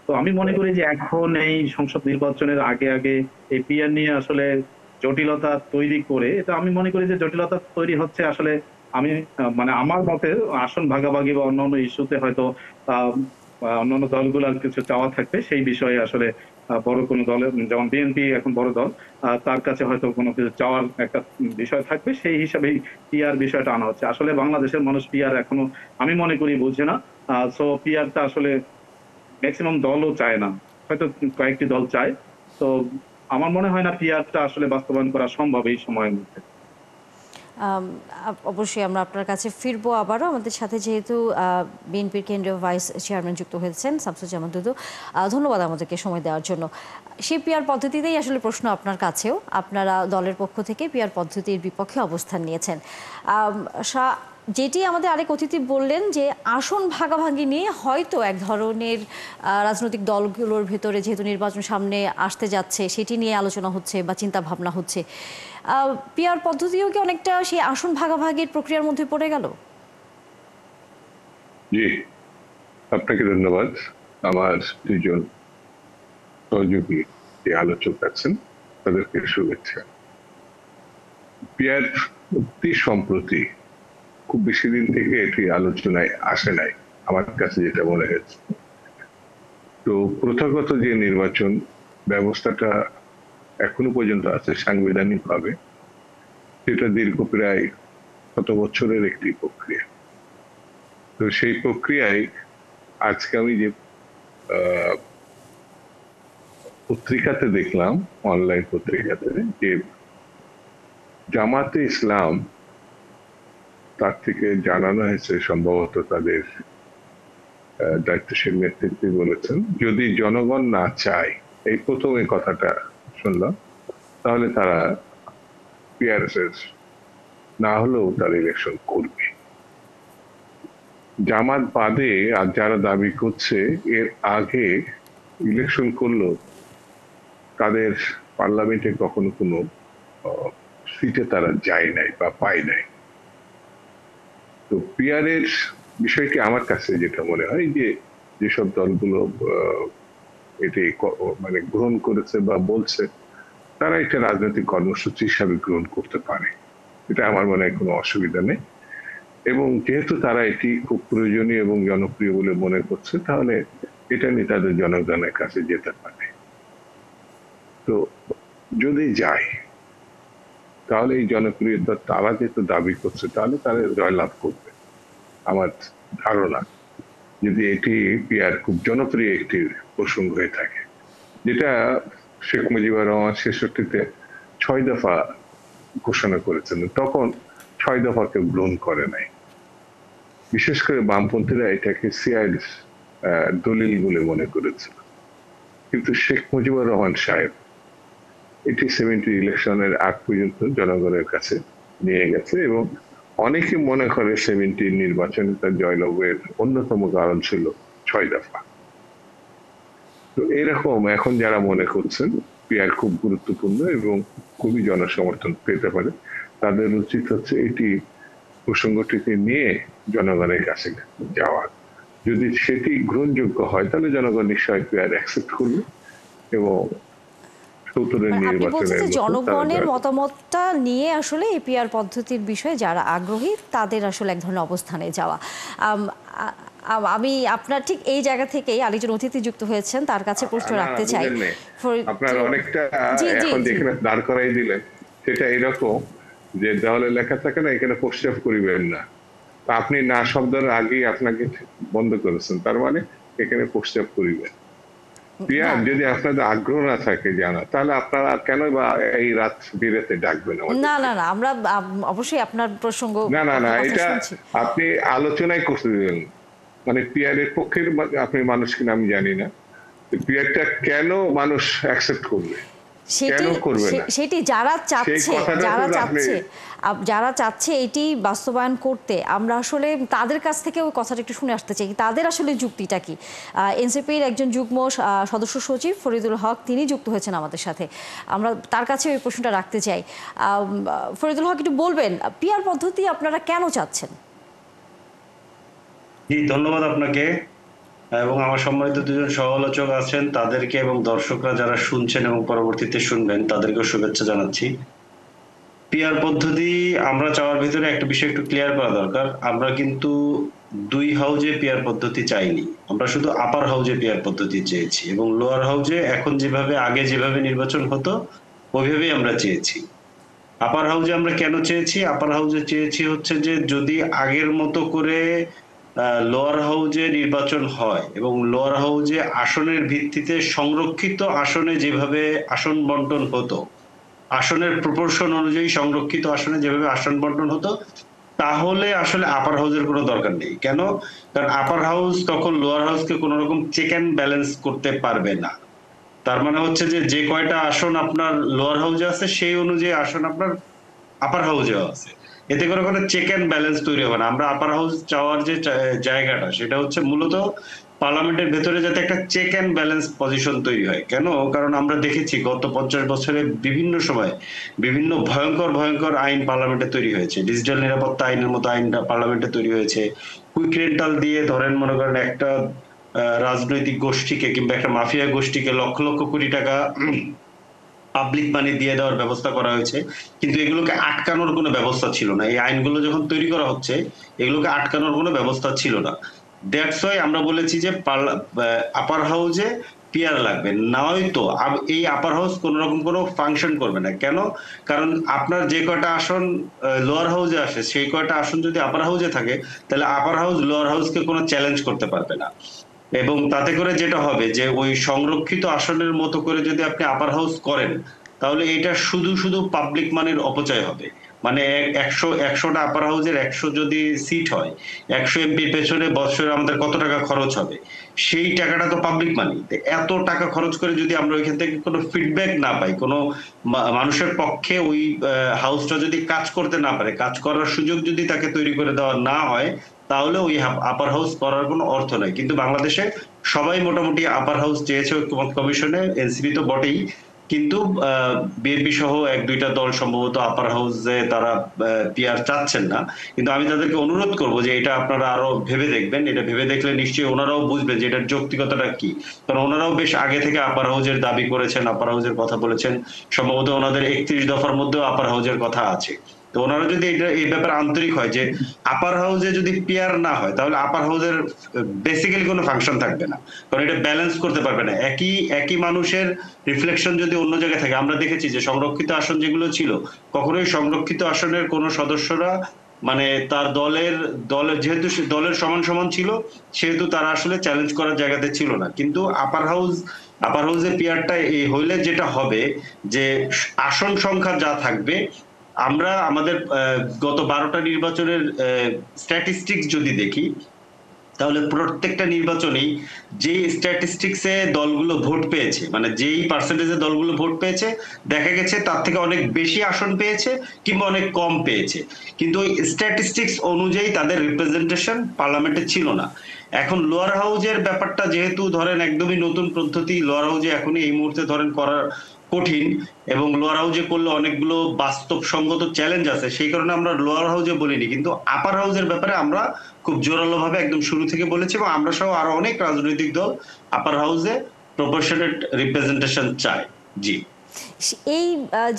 তো আমি মনে করি যে এখন এই সংসদ নির্বাচনের আগে আগে এই পিআর নিয়ে আসলে জটিলতা তৈরি করে, এটা আমি মনে করি যে জটিলতা তৈরি হচ্ছে আসলে আমি মানে আমার মতে আসন ভাগাভাগি বা অন্যান্য ইস্যুতে হয়তো অন্যান্য দলগুলোর কিছু চাওয়া থাকবে, সেই বিষয়ে আসলে বড় কোনো দলের, যেমন বিএনপি এখন বড় দল, তার কাছে হয়তো কোনো কিছু চাওয়ার একটা বিষয় থাকবে, সেই হিসাবেই পিআর বিষয়টা আনা হচ্ছে। আসলে বাংলাদেশের মানুষ পিআর এখনো আমি মনে করি বুঝে না। সো পিআরটা আসলে ম্যাক্সিমাম দলও চায় না, হয়তো কয়েকটি দল চায়। তো আমার মনে হয় না পিআরটা আসলে বাস্তবায়ন করা সম্ভব এই সময়ের মধ্যে। অবশ্যই আমরা আপনার কাছে ফিরবো আবারও। আমাদের সাথে যেহেতু বিএনপির কেন্দ্রীয় ভাইস চেয়ারম্যান যুক্ত হয়েছেন শামসুজ্জামান দুদু, ধন্যবাদ আমাদেরকে সময় দেওয়ার জন্য। সেই পিআর পদ্ধতিতেই আসলে প্রশ্ন আপনার কাছেও। আপনারা দলের পক্ষ থেকে পিআর পদ্ধতির বিপক্ষে অবস্থান নিয়েছেন। যেটি আমাদের আরেক অতিথি বললেন যে আসন ভাগাভাগি নিয়ে হয়তো এক ধরনের রাজনৈতিক দলগুলোর ভেতরে, যেহেতু নির্বাচন সামনে আসতে যাচ্ছে, সেটি নিয়ে আলোচনা হচ্ছে বা চিন্তা ভাবনা হচ্ছে। পিআর পদ্ধতিও কি অনেকটা সেই আসন ভাগাভাগির প্রক্রিয়ার মধ্যে পড়ে গেল? জি, আপনাকে ধন্যবাদ। আমার দুজন সহযোগী যে আলোচক আছেন তাদেরকে শুভেচ্ছা। পিআর অতি সম্প্রতি, খুব বেশি দিন থেকে এটি আলোচনায় আসে নাই আমার কাছে যেটা মনে হয়েছে। তো প্রথাগত যে নির্বাচন ব্যবস্থাটা এখনো পর্যন্ত আছে সাংবিধানিক ভাবে, সেটা দীর্ঘ প্রায় 100 বছরের একটি প্রক্রিয়া। তো সেই প্রক্রিয়ায় আজকে আমি যে পত্রিকাতে দেখলাম, অনলাইন পত্রিকাতে, যে জামাতে ইসলাম তার থেকে জানানো হয়েছে, সম্ভবত তাদের দায়িত্বশীল নেতৃত্বে বলেছেন, যদি জনগণ না চায়, এই প্রথম এই কথাটা শুনলাম, তাহলে তারা পিআরএস না হলেও তার ইলেকশন করবে। জামাত বাদে আর যারা দাবি করছে এর আগে ইলেকশন করলো, তাদের পার্লামেন্টে কখনো কোনো সিটে তারা যায় নাই বা পায় নাই। তো পিআর এর বিষয়টি আমার কাছে যেটা মনে হয় যে যেসব দলগুলো এটি মানে গ্রহণ করেছে বা বলছে, তারা এটা রাজনৈতিক কর্মসূচি হিসাবে গ্রহণ করতে পারে, এটা আমার মনে হয় কোনো অসুবিধা নেই। এবং যেহেতু তারা এটি খুব প্রয়োজনীয় এবং জনপ্রিয় বলে মনে করছে, তাহলে এটা নিয়ে তাদের জনগণের কাছে যেতে পারে। তো যদি যায়, তাহলে এই জনপ্রিয়তা তারা যেহেতু দাবি করছে তাহলে তারা জয়লাভ করবে আমার ধারণা, যদি এটি পিয়ার খুব জনপ্রিয় একটি প্রসঙ্গ হয়ে থাকে, যেটা শেখ মুজিবুর রহমান ৬৬-তে ৬ দফা ঘোষণা করেছেন, তখন ৬ দফাকে গ্রহণ করে নাই। বিশেষ করে বামপন্থীরা এটাকে সিআইর দলিল বলে মনে করেছিল, কিন্তু শেখ মুজিবুর রহমান সাহেব এটি 70 ইলেকশনের আগ পর্যন্ত জনগণের কাছে নিয়ে গেছে এবং অনেকে মনে করে 70 নির্বাচনে তার জয়লাভের অন্যতম কারণ ছিল ৬ দফা। তো এরকম এখন যারা মনে করছেন পিয়ার খুব গুরুত্বপূর্ণ এবং খুবই জনসমর্থন পেতে পারে, তাদের উচিত হচ্ছে এটি প্রসঙ্গটিকে নিয়ে জনগণের কাছে যাওয়া। যদি সেটি গ্রহণযোগ্য হয় তাহলে জনগণ নিশ্চয়ই পিয়ার অ্যাকসেপ্ট করবে এবং আপনি বলছেন যে জনগণের মতামতটা নিয়ে আসলে এপিআর পদ্ধতির বিষয়ে যারা আগ্রহী তাদের আসলে এক ধরনের অবস্থানে যাওয়া। আমি আপনার ঠিক এই জায়গা থেকেই আরেকজন অতিথি যুক্ত হয়েছেন, তার কাছে প্রশ্ন রাখতে চাই। আপনার অনেকটা এখন যেখানে দাঁড় করাই দিলেন সেটা এরকম যে দেওয়ালে লেখা থাকে না, এখানে প্রস্রাব করিবেন না, আপনি না শব্দের আগেই আপনাকে বন্ধ করেছেন, তার মানে এখানে প্রস্রাব করিবেন। পিয়ার যদি আপনাদের আগ্রহ না থাকে জানা, তাহলে আপনারা কেন বা এই রাত বিরেতে ডাকবেন? না না না, আমরা অবশ্যই আপনার প্রসঙ্গ না এটা আপনি আলোচনায় করতে দিবেন, মানে পিয়ারের পক্ষের আপনি মানুষ কিনা আমি জানি না, পিয়ারটা কেন মানুষ অ্যাকসেপ্ট করবে, সেটি যারা চাচ্ছে এটি বাস্তবায়ন করতে, আমরা আসলে তাদের কাছ থেকে ওই কথাটা একটু শুনে আসতে চাই, তাদের আসলে যুক্তিটা কি। এনসিপির একজন যুগ্ম সদস্য সচিব ফরিদুল হক তিনি যুক্ত হয়েছেন আমাদের সাথে, আমরা তার কাছে ওই প্রশ্নটা রাখতে চাই। ফরিদুল হক, একটু বলবেন পিআর পদ্ধতি আপনারা কেন চাচ্ছেন? জি, ধন্যবাদ আপনাকে এবং আমার সম্মানিত দুজন সহ-আলোচক আছেন তাদেরকে এবং দর্শকরা যারা শুনছেন এবং পরবর্তীতে শুনবেন তাদেরকেও শুভেচ্ছা জানাচ্ছি। পিআর পদ্ধতি আমরা চাওয়ার ভিতরে একটা বিষয় একটু ক্লিয়ার করা দরকার, আমরা কিন্তু 2 হাউজে পিআর পদ্ধতি চাইনি, আমরা শুধু আপার হাউজে পিআর পদ্ধতি চেয়েছি এবং লোয়ার হাউজে এখন যেভাবে আগে যেভাবে নির্বাচন হতো ওইভাবেই আমরা চেয়েছি। আপার হাউজে আমরা কেন চেয়েছি? আপার হাউজে চেয়েছি হচ্ছে যে যদি আগের মতো করে লোয়ার হাউজে নির্বাচন হয় এবং লোয়ার হাউজে আসনের ভিত্তিতে সংরক্ষিত আসনে যেভাবে আসন বন্টন হতো, আসনের প্রপোর্শন অনুযায়ী সংরক্ষিত আসনে যেভাবে আসন বন্টন হতো, তাহলে আসলে আপার হাউসের কোনো দরকার নেই। কেন? কারণ আপার হাউস তখন লোয়ার হাউসকে কোনো রকম চেক অ্যান্ড ব্যালেন্স করতে পারবে না। তার মানে হচ্ছে যে কয়টা আসন আপনার লোয়ার হাউসে আছে সেই অনুযায়ী আসন আপনার আপার হাউসেও আছে, এতে করে কোনো চেক অ্যান্ড ব্যালেন্স তৈরি হবে না। আমরা আপার হাউস চাওয়ার যে জায়গাটা সেটা হচ্ছে মূলত পার্লামেন্টের ভেতরে যাতে একটা চেক অ্যান্ড ব্যালেন্স পজিশন তৈরি হয়। কেন? কারণ আমরা দেখেছি গত 50 বছরে বিভিন্ন সময় বিভিন্ন ভয়ঙ্কর আইন পার্লামেন্টে তৈরি হয়েছে। ডিজিটাল নিরাপত্তা আইনের মতো আইন পার্লামেন্টে তৈরি হয়েছে। কুইক রেন্টাল দিয়ে ধরেন মনে করেন একটা রাজনৈতিক গোষ্ঠীকে কিংবা একটা মাফিয়া গোষ্ঠীকে লক্ষ লক্ষ কোটি টাকা পাবলিক মানি দিয়ে দেওয়ার ব্যবস্থা করা হয়েছে, কিন্তু এগুলোকে আটকানোর কোনো ব্যবস্থা ছিল না। এই আইনগুলো যখন তৈরি করা হচ্ছে এগুলোকে আটকানোর কোনো ব্যবস্থা ছিল না। দ্যাটস ওয়াই আমরা বলেছি যে আপার হাউসে পিআর লাগবে, নয়তো এই আপার হাউস কোন রকম কোনো ফাংশন করবে না। কেন? কারণ আপনার যে কয়টা আসন লোয়ার হাউসে আসে সেই কয়টা আসন যদি আপার হাউসে থাকে তাহলে আপার হাউস লোয়ার হাউসকে কোনো চ্যালেঞ্জ করতে পারবে না এবং তাতে করে যেটা হবে যে ওই সংরক্ষিত আসনের মতো করে যদি আপনি আপার হাউস করেন তাহলে এটা শুধু পাবলিক মানির অপচয় হবে। মানে 100টা আপার হাউসের 100 যদি সিট হয়, 100 এমপির পেছনে বছরে আমাদের কত টাকা খরচ হবে, সেই টাকাটা তো পাবলিক মানি। এত টাকা খরচ করে যদি আমরা ওইখান থেকে কোনো ফিডব্যাক না পাই, কোনো মানুষের পক্ষে ওই হাউসটা যদি কাজ করতে না পারে, কাজ করার সুযোগ যদি তাকে তৈরি করে দেওয়া না হয়, তাহলে ওই আপার হাউস করার কোনো অর্থ নাই। কিন্তু বাংলাদেশে সবাই মোটামুটি আপার হাউস চেয়েছে ঐক্যমত্য কমিশনে, এনসিপি তো বটেই, কিন্তু বিএনপি সহ 1-2টা দল সম্ভবত আপার হাউসে তারা পিআর চাচ্ছেন না। কিন্তু আমি তাদেরকে অনুরোধ করব যে এটা আপনারা আরো ভেবে দেখবেন, এটা ভেবে দেখলে নিশ্চয়ই ওনারাও বুঝবেন যে এটার যৌক্তিকতাটা কি। কারণ ওনারাও বেশ আগে থেকে আপার হাউসের দাবি করেছেন, আপার হাউসের কথা বলেছেন, সম্ভবত ওনাদের 31 দফার মধ্যেও আপার হাউসের কথা আছে। তো তো ওনারা যদি এই ব্যাপারে আন্তরিক হয় যে আপার হাউসে যদি পিয়ার না হয় তাহলে আপার হাউসের বেসিক্যালি কোনো ফাংশন থাকবে না, কারণ এটা ব্যালেন্স করতে পারবে না। একই মানুষের রিফ্লেকশন যদি অন্য জায়গায় থাকে, আমরা দেখেছি যে সংরক্ষিত আসন যেগুলো ছিল, কখনোই সংরক্ষিত আসনের কোনো সদস্যরা মানে তার দলের যেহেতু দলের সমান সমান ছিল সেহেতু তারা আসলে চ্যালেঞ্জ করার জায়গাতে ছিল না। কিন্তু আপার হাউসে পিয়ারটা এই হইলে যেটা হবে যে আসন সংখ্যা যা থাকবে, আমরা আমাদের গত 12টা নির্বাচনের স্ট্যাটিস্টিক্স যদি দেখি তাহলে প্রত্যেকটা নির্বাচনেই যে স্ট্যাটিস্টিক্সে দলগুলো ভোট পেয়েছে, মানে যেই পার্সেন্টেজে দলগুলো ভোট পেয়েছে, দেখা গেছে তার থেকে অনেক বেশি আসন পেয়েছে কিংবা অনেক কম পেয়েছে, কিন্তু ওই স্ট্যাটিস্টিক্স অনুযায়ী তাদের রিপ্রেজেন্টেশন পার্লামেন্টে ছিল না। এখন লোয়ার হাউজের ব্যাপারটা যেহেতু ধরেন একদমই নতুন পদ্ধতি, লোয়ার হাউজে এখনই এই মুহূর্তে ধরেন করা কঠিন এবং লোয়ার হাউজে করলে অনেকগুলো বাস্তবসঙ্গত চ্যালেঞ্জ আছে, সেই কারণে আমরা লোয়ার হাউজে বলিনি। কিন্তু আপার হাউজের ব্যাপারে আমরা খুব জোরালো ভাবে একদম শুরু থেকে বলেছি এবং আমরা সহ আরো অনেক রাজনৈতিক দল আপার হাউসে প্রপোর্শনেট রিপ্রেজেন্টেশন চায়। জি, এই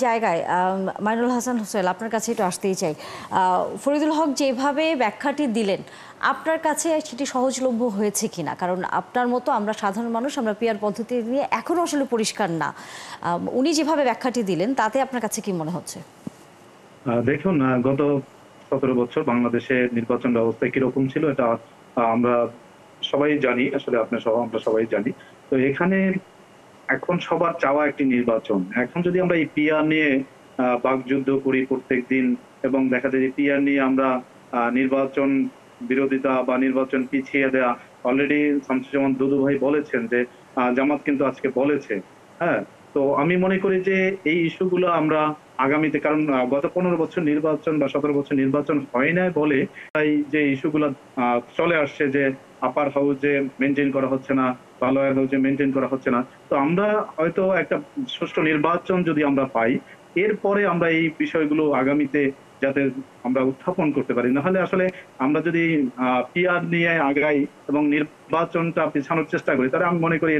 জায়গায় মাইনুল হাসান হোসেন, আপনার কাছে একটু আসতেই চাই। ফরিদুল হক যেভাবে ব্যাখ্যাটি দিলেন, আপনার কাছে সেটি সহজলভ্য হয়েছে কিনা? কারণ আপনার মতো আমরা সাধারণ মানুষ, আমরা পিয়ার পদ্ধতি নিয়ে এখনো আসলে পরিষ্কার না। উনি যেভাবে ব্যাখ্যাটি দিলেন তাতে আপনার কাছে কি মনে হচ্ছে? দেখুন, গত 17 বছর বাংলাদেশে নির্বাচন ব্যবস্থা কিরকম ছিল এটা আমরা সবাই জানি, আসলে আপনার সহ আমরা সবাই জানি। তো এখানে এখন সবার চাওয়া একটি নির্বাচন। এখন যদি আমরা এই পিয়ার নিয়ে বাকযুদ্ধ করি প্রত্যেক দিন এবং দেখা যায় যে পিয়ার নিয়ে আমরা নির্বাচন বিরোধিতা বা নির্বাচন পিছিয়ে দেওয়া, অলরেডি শামসুজ্জামান দুদু ভাই বলেছেন যে জামাত কিন্তু আজকে বলেছে, হ্যাঁ। তো আমি মনে করি যে এই ইস্যুগুলো আমরা আগামীতে, কারণ গত 15 বছর নির্বাচন বা 17 বছর নির্বাচন হয় না বলে তাই যে ইস্যুগুলো চলে আসছে যে আপার হাউসে মেনটেন করা হচ্ছে না, লোয়ার হাউসে মেনটেন করা হচ্ছে না। তো আমরা হয়তো একটা সুষ্ঠু নির্বাচন যদি আমরা পাই, এরপরে আমরা এই বিষয়গুলো আগামীতে যাতে আমরা উত্থাপন করতে পারি। না হলে আসলে আমরা যদি পিআর নিয়ে আগাই এবং নির্বাচনটা পিছানোর চেষ্টা করি, তাহলে আমি মনে করি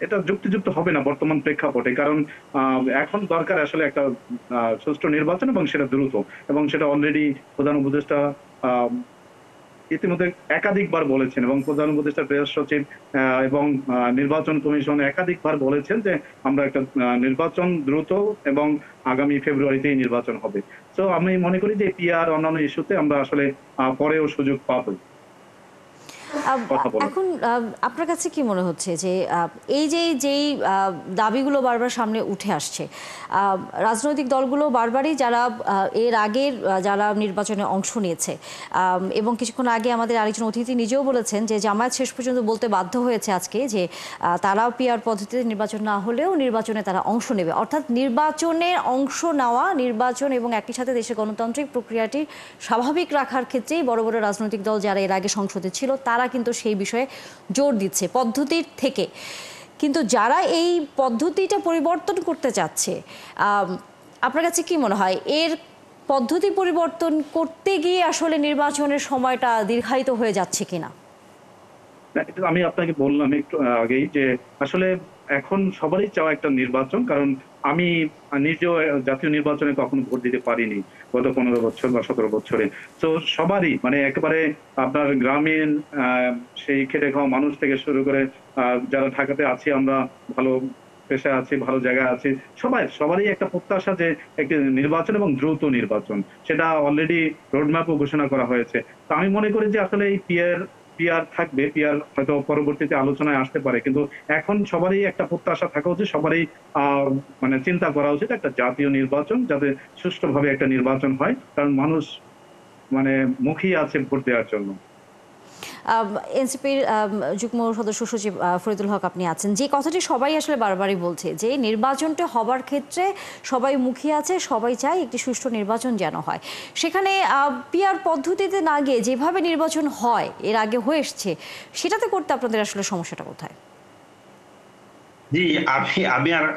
এটা যুক্তিযুক্ত হবে না বর্তমান প্রেক্ষাপটে। কারণ এখন দরকার আসলে একটা সুষ্ঠু নির্বাচন এবং সেটা দ্রুত, এবং সেটা অলরেডি প্রধান উপদেষ্টা ইতিমধ্যে একাধিকবার বলেছেন এবং প্রধান উপদেষ্টা প্রেস সচিব এবং নির্বাচন কমিশন একাধিকবার বলেছেন যে আমরা একটা নির্বাচন দ্রুত এবং আগামী ফেব্রুয়ারিতেই নির্বাচন হবে। তো আমি মনে করি যে পিআর অন্যান্য ইস্যুতে আমরা আসলে পরেও সুযোগ পাবো। এখন আপনার কাছে কি মনে হচ্ছে যে এই যেই দাবিগুলো বারবার সামনে উঠে আসছে, রাজনৈতিক দলগুলো বারবারই যারা এর আগের যারা নির্বাচনে অংশ নিয়েছে, এবং কিছুক্ষণ আগে আমাদের আরেকজন অতিথি নিজেও বলেছেন যে জামায়াত শেষ পর্যন্ত বলতে বাধ্য হয়েছে আজকে যে তারাও পিআর পদ্ধতিতে নির্বাচন না হলেও নির্বাচনে তারা অংশ নেবে। অর্থাৎ নির্বাচনের অংশ নেওয়া, নির্বাচন এবং একই সাথে দেশের গণতান্ত্রিক প্রক্রিয়াটি স্বাভাবিক রাখার ক্ষেত্রেই বড় বড় রাজনৈতিক দল যারা এর আগে সংসদে ছিল তারা কিন্তু সেই বিষয়ে জোর দিচ্ছে পদ্ধতির থেকে। কিন্তু যারা এই পদ্ধতিটা পরিবর্তন করতে চাচ্ছে, আপনার কাছে কি মনে হয় এর পদ্ধতি পরিবর্তন করতে গিয়ে আসলে নির্বাচনের সময়টা দীর্ঘায়িত হয়ে যাচ্ছে কিনা? আমি আপনাকে বললাম একটু আগেই যে আসলে এখন সবারই চাওয়া একটা নির্বাচন, কারণ আমি নিজেও জাতীয় নির্বাচনে কখনো ভোট দিতে পারিনি গত 15 বছর বা 17 বছরে। তো সবারই মানে একেবারে আপনার গ্রামীণ সেই খেটে খাওয়া মানুষ থেকে শুরু করে যারা ঢাকাতে আছি, আমরা ভালো পেশায় আছি, ভালো জায়গায় আছি, সবারই একটা প্রত্যাশা যে একটি নির্বাচন এবং দ্রুত নির্বাচন, সেটা অলরেডি রোডম্যাপও ঘোষণা করা হয়েছে। তো আমি মনে করি যে আসলে এই পিআর থাকবে, পিআর হয়তো পরবর্তীতে আলোচনায় আসতে পারে, কিন্তু এখন সবারই একটা প্রত্যাশা থাকা উচিত, সবারই মানে চিন্তা করা উচিত একটা জাতীয় নির্বাচন যাতে সুষ্ঠুভাবে একটা নির্বাচন হয়, কারণ মানুষ মানে মুখিয়ে আছে ভোট দেওয়ার জন্য। এনসিপির যুগ্ম সদস্য সচিব ফরিদুল হক, আপনি আছেন, যে কথাটি সবাই আসলে বারবারই বলছে যে নির্বাচনটা হবার ক্ষেত্রে সবাই মুখিয়ে আছে, সবাই চায় একটি সুষ্ঠু নির্বাচন যেন হয়। সেখানে পিআর পদ্ধতিতে না গিয়ে যেভাবে নির্বাচন হয় এর আগে হয়ে এসছে, সেটাতে করতে আপনাদের আসলে সমস্যাটা কোথায়? জি,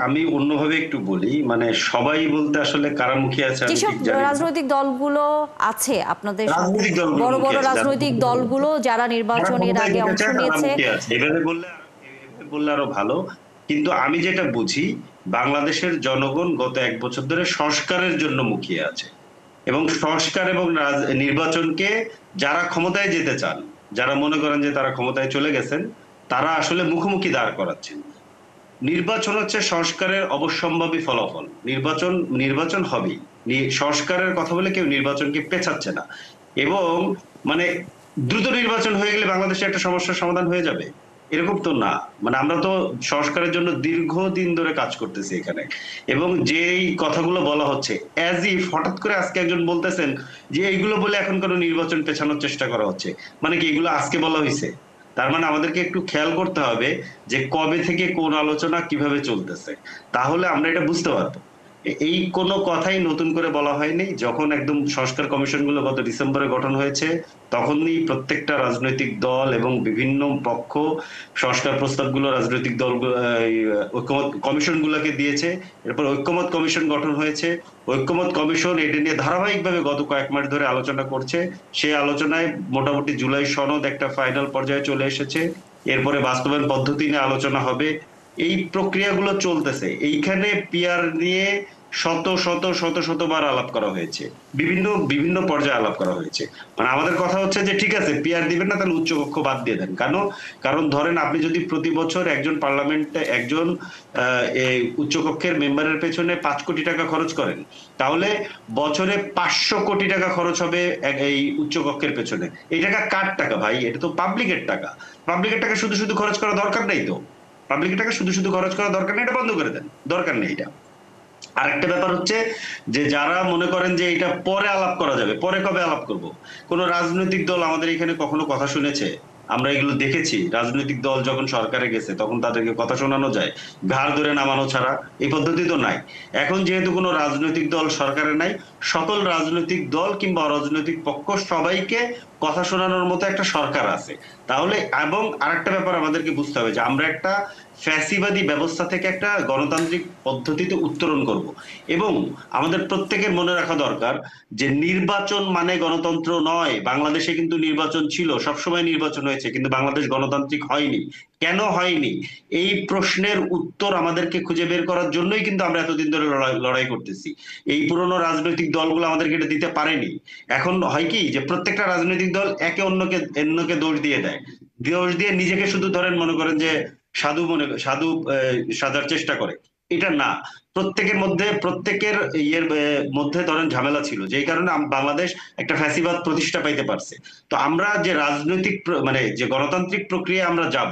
আমি অন্যভাবে একটু বলি, মানে সবাই বলতে আসলে কারা মুখিয়ে আছে যেসব রাজনৈতিক দলগুলো আছে আপনাদের বড় বড় রাজনৈতিক দলগুলো যারা নির্বাচনের আগে অংশ নিয়েছে, এভাবে বললে আরো ভালো। কিন্তু আমি যেটা বুঝি বাংলাদেশের জনগণ গত 1 বছর ধরে সংস্কারের জন্য মুখিয়ে আছে, এবং সংস্কার এবং নির্বাচনকে যারা ক্ষমতায় যেতে চান, যারা মনে করেন যে তারা ক্ষমতায় চলে গেছেন, তারা আসলে মুখোমুখি দাঁড় করাচ্ছেন। নির্বাচন হচ্ছে সংস্কারের অবশ্যম্ভাবী ফলাফল। নির্বাচন নির্বাচন হবেই। সংস্কারের কথা বলে কেউ নির্বাচনকে পেছাচ্ছে না। এবং মানে দ্রুত নির্বাচন হয়ে গেলে বাংলাদেশে একটা সমস্যার সমাধান হয়ে যাবে, এরকম তো না। মানে আমরা তো সংস্কারের জন্য দীর্ঘদিন ধরে কাজ করতেছি এখানে, এবং যেই কথাগুলো বলা হচ্ছে অ্যাজ ইফ হঠাৎ করে আজকে একজন বলতেছেন যে এইগুলো বলে এখন কোনো নির্বাচন পেছানোর চেষ্টা করা হচ্ছে। মানে কি এগুলো আজকে বলা হয়েছে? তার মানে আমাদেরকে একটু খেয়াল করতে হবে যে কবে থেকে কোন আলোচনা কিভাবে চলতেছে, তাহলে আমরা এটা বুঝতে পারবো। এই কোনো কথাই নতুন করে বলা হয়নি। যখন একদম সংস্কার কমিশনগুলো গত ডিসেম্বরে গঠন হয়েছে, তখনই প্রত্যেকটা রাজনৈতিক দল এবং বিভিন্ন পক্ষ সংস্কার প্রস্তাবগুলো রাজনৈতিক দল ঐক্যমত কমিশনগুলোকে দিয়েছে। এরপর ঐক্যমত কমিশন গঠন হয়েছে। ঐক্যমত কমিশন এটা নিয়ে ধারাবাহিকভাবে গত কয়েক মাস ধরে আলোচনা করছে। সেই আলোচনায় মোটামুটি জুলাই সনদ একটা ফাইনাল পর্যায়ে চলে এসেছে। এরপরে বাস্তবায়ন পদ্ধতি নিয়ে আলোচনা হবে। এই প্রক্রিয়াগুলো চলতেছে। এইখানে পিআর নিয়ে শত শত শত শতবার আলাপ করা হয়েছে, বিভিন্ন বিভিন্ন পর্যায়ে আলাপ করা হয়েছে। মানে আমাদের কথা হচ্ছে যে ঠিক আছে পিআর দিবেন না, তাহলে উচ্চকক্ষ বাদ দিয়ে দেন। কারণ ধরেন আপনি যদি প্রতি বছর একজন পার্লামেন্টে একজন এই উচ্চকক্ষের মেম্বারের পেছনে 5 কোটি টাকা খরচ করেন, তাহলে বছরে 500 কোটি টাকা খরচ হবে এই উচ্চকক্ষের পেছনে। এই টাকা কার টাকা ভাই? এটা তো পাবলিকের টাকা। পাবলিকের টাকা শুধু শুধু খরচ করা দরকার নেই তো। পাবলিকের টাকা শুধু শুধু খরচ করা দরকার নেই, এটা বন্ধ করে দেন, দরকার নেই এটা। আরেকটা ব্যাপার হচ্ছে যে যারা মনে করেন যে এটা পরে আলাপ করা যাবে, পরে কবে আলাপ করব? কোন রাজনৈতিক দল আমাদের এখানে কখনো কথা শুনেছে? আমরা এগুলো দেখেছি? রাজনৈতিক দল যখন সরকারে গেছে তখন তাদেরকে কথা শোনানো যায়, ঘাড় ধরে নামানো ছাড়া? এই পদ্ধতি তো নাই। এখন যেহেতু কোনো রাজনৈতিক দল সরকারে নাই, সকল রাজনৈতিক দল কিংবা অরাজনৈতিক পক্ষ সবাইকে কথা শোনানোর মতো একটা সরকার আছে। তাহলে এবং আরেকটা ব্যাপার আমাদেরকে বুঝতে হবে যে আমরা একটা ফ্যাসিবাদী ব্যবস্থা থেকে একটা গণতান্ত্রিক পদ্ধতিতে উত্তরণ করব। এবং আমাদের প্রত্যেকের মনে রাখা দরকার যে নির্বাচন মানে গণতন্ত্র নয়। বাংলাদেশে কিন্তু নির্বাচন ছিল, সবসময় নির্বাচন হয়েছে, কিন্তু বাংলাদেশ গণতান্ত্রিক হয়নি। কেন হয়নি? এই প্রশ্নের উত্তর আমাদেরকে খুঁজে বের করার জন্যই কিন্তু আমরা এতদিন ধরে লড়াই করতেছি। এই পুরনো রাজনৈতিক দলগুলো আমাদেরকে এটা দিতে পারেনি। এখন হয় কি যে প্রত্যেকটা রাজনৈতিক দল একে অন্যকে দোষ দিয়ে দেয়, দোষ দিয়ে নিজেকে শুধু ধরেন মনে করেন যে সাধু সাজার চেষ্টা করে। এটা না। প্রত্যেকের ইয়ের মধ্যে ধরেন ঝামেলা ছিল, যেই কারণে বাংলাদেশ একটা ফ্যাসিবাদ প্রতিষ্ঠা পাইতে পারছে। তো আমরা যে রাজনৈতিক মানে যে গণতান্ত্রিক প্রক্রিয়া আমরা যাব,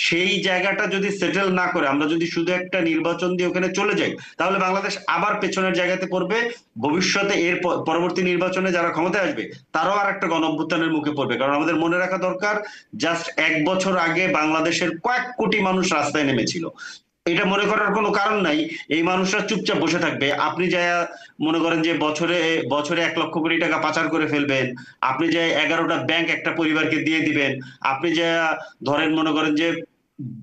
সেই জায়গাটা যদি সেটেল না করে আমরা যদি শুধু একটা নির্বাচন দিয়ে ওখানে চলে যাই, তাহলে বাংলাদেশ আবার পেছনের জায়গাতে পড়বে। ভবিষ্যতে এর পরবর্তী নির্বাচনে যারা ক্ষমতায় আসবে তারাও আর একটা গণঅভ্যুত্থানের মুখে পড়বে। কারণ আমাদের মনে রাখা দরকার, জাস্ট 1 বছর আগে বাংলাদেশের কয়েক কোটি মানুষ রাস্তায় নেমেছিল। এটা মনে করার কোনো কারণ নাই এই মানুষরা চুপচাপ বসে থাকবে। আপনি যা মনে করেন যে বছরে বছরে 1 লক্ষ কোটি টাকা পাচার করে ফেলবেন, আপনি যে 11টা ব্যাংক একটা পরিবারকে দিয়ে দিবেন, আপনি যা ধরেন মনে করেন যে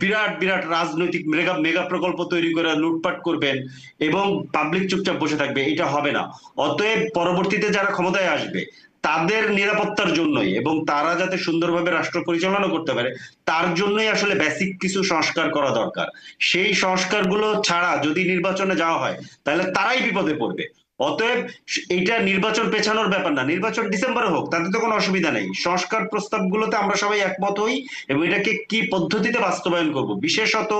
বিরাট বিরাট রাজনৈতিক মেগা মেগা প্রকল্প তৈরি করে লুটপাট করবেন এবং পাবলিক চুপচাপ বসে থাকবে, এটা হবে না। অতএব পরবর্তীতে যারা ক্ষমতায় আসবে তাদের নিরাপত্তার জন্যই এবং তারা যাতে সুন্দরভাবে রাষ্ট্র পরিচালনা করতে পারে তার জন্যই আসলে বেসিক কিছু সংস্কার করা দরকার। সেই সংস্কারগুলো ছাড়া যদি নির্বাচনে যাওয়া হয় তাহলে তারাই বিপদে পড়বে। অতএব এইটা নির্বাচন পেছানোর ব্যাপার না, নির্বাচন ডিসেম্বরে হোক, তাতে তো কোনো অসুবিধা নেই। সংস্কার প্রস্তাবগুলোতে আমরা সবাই একমত হই এবং এটাকে কি পদ্ধতিতে বাস্তবায়ন করব, বিশেষত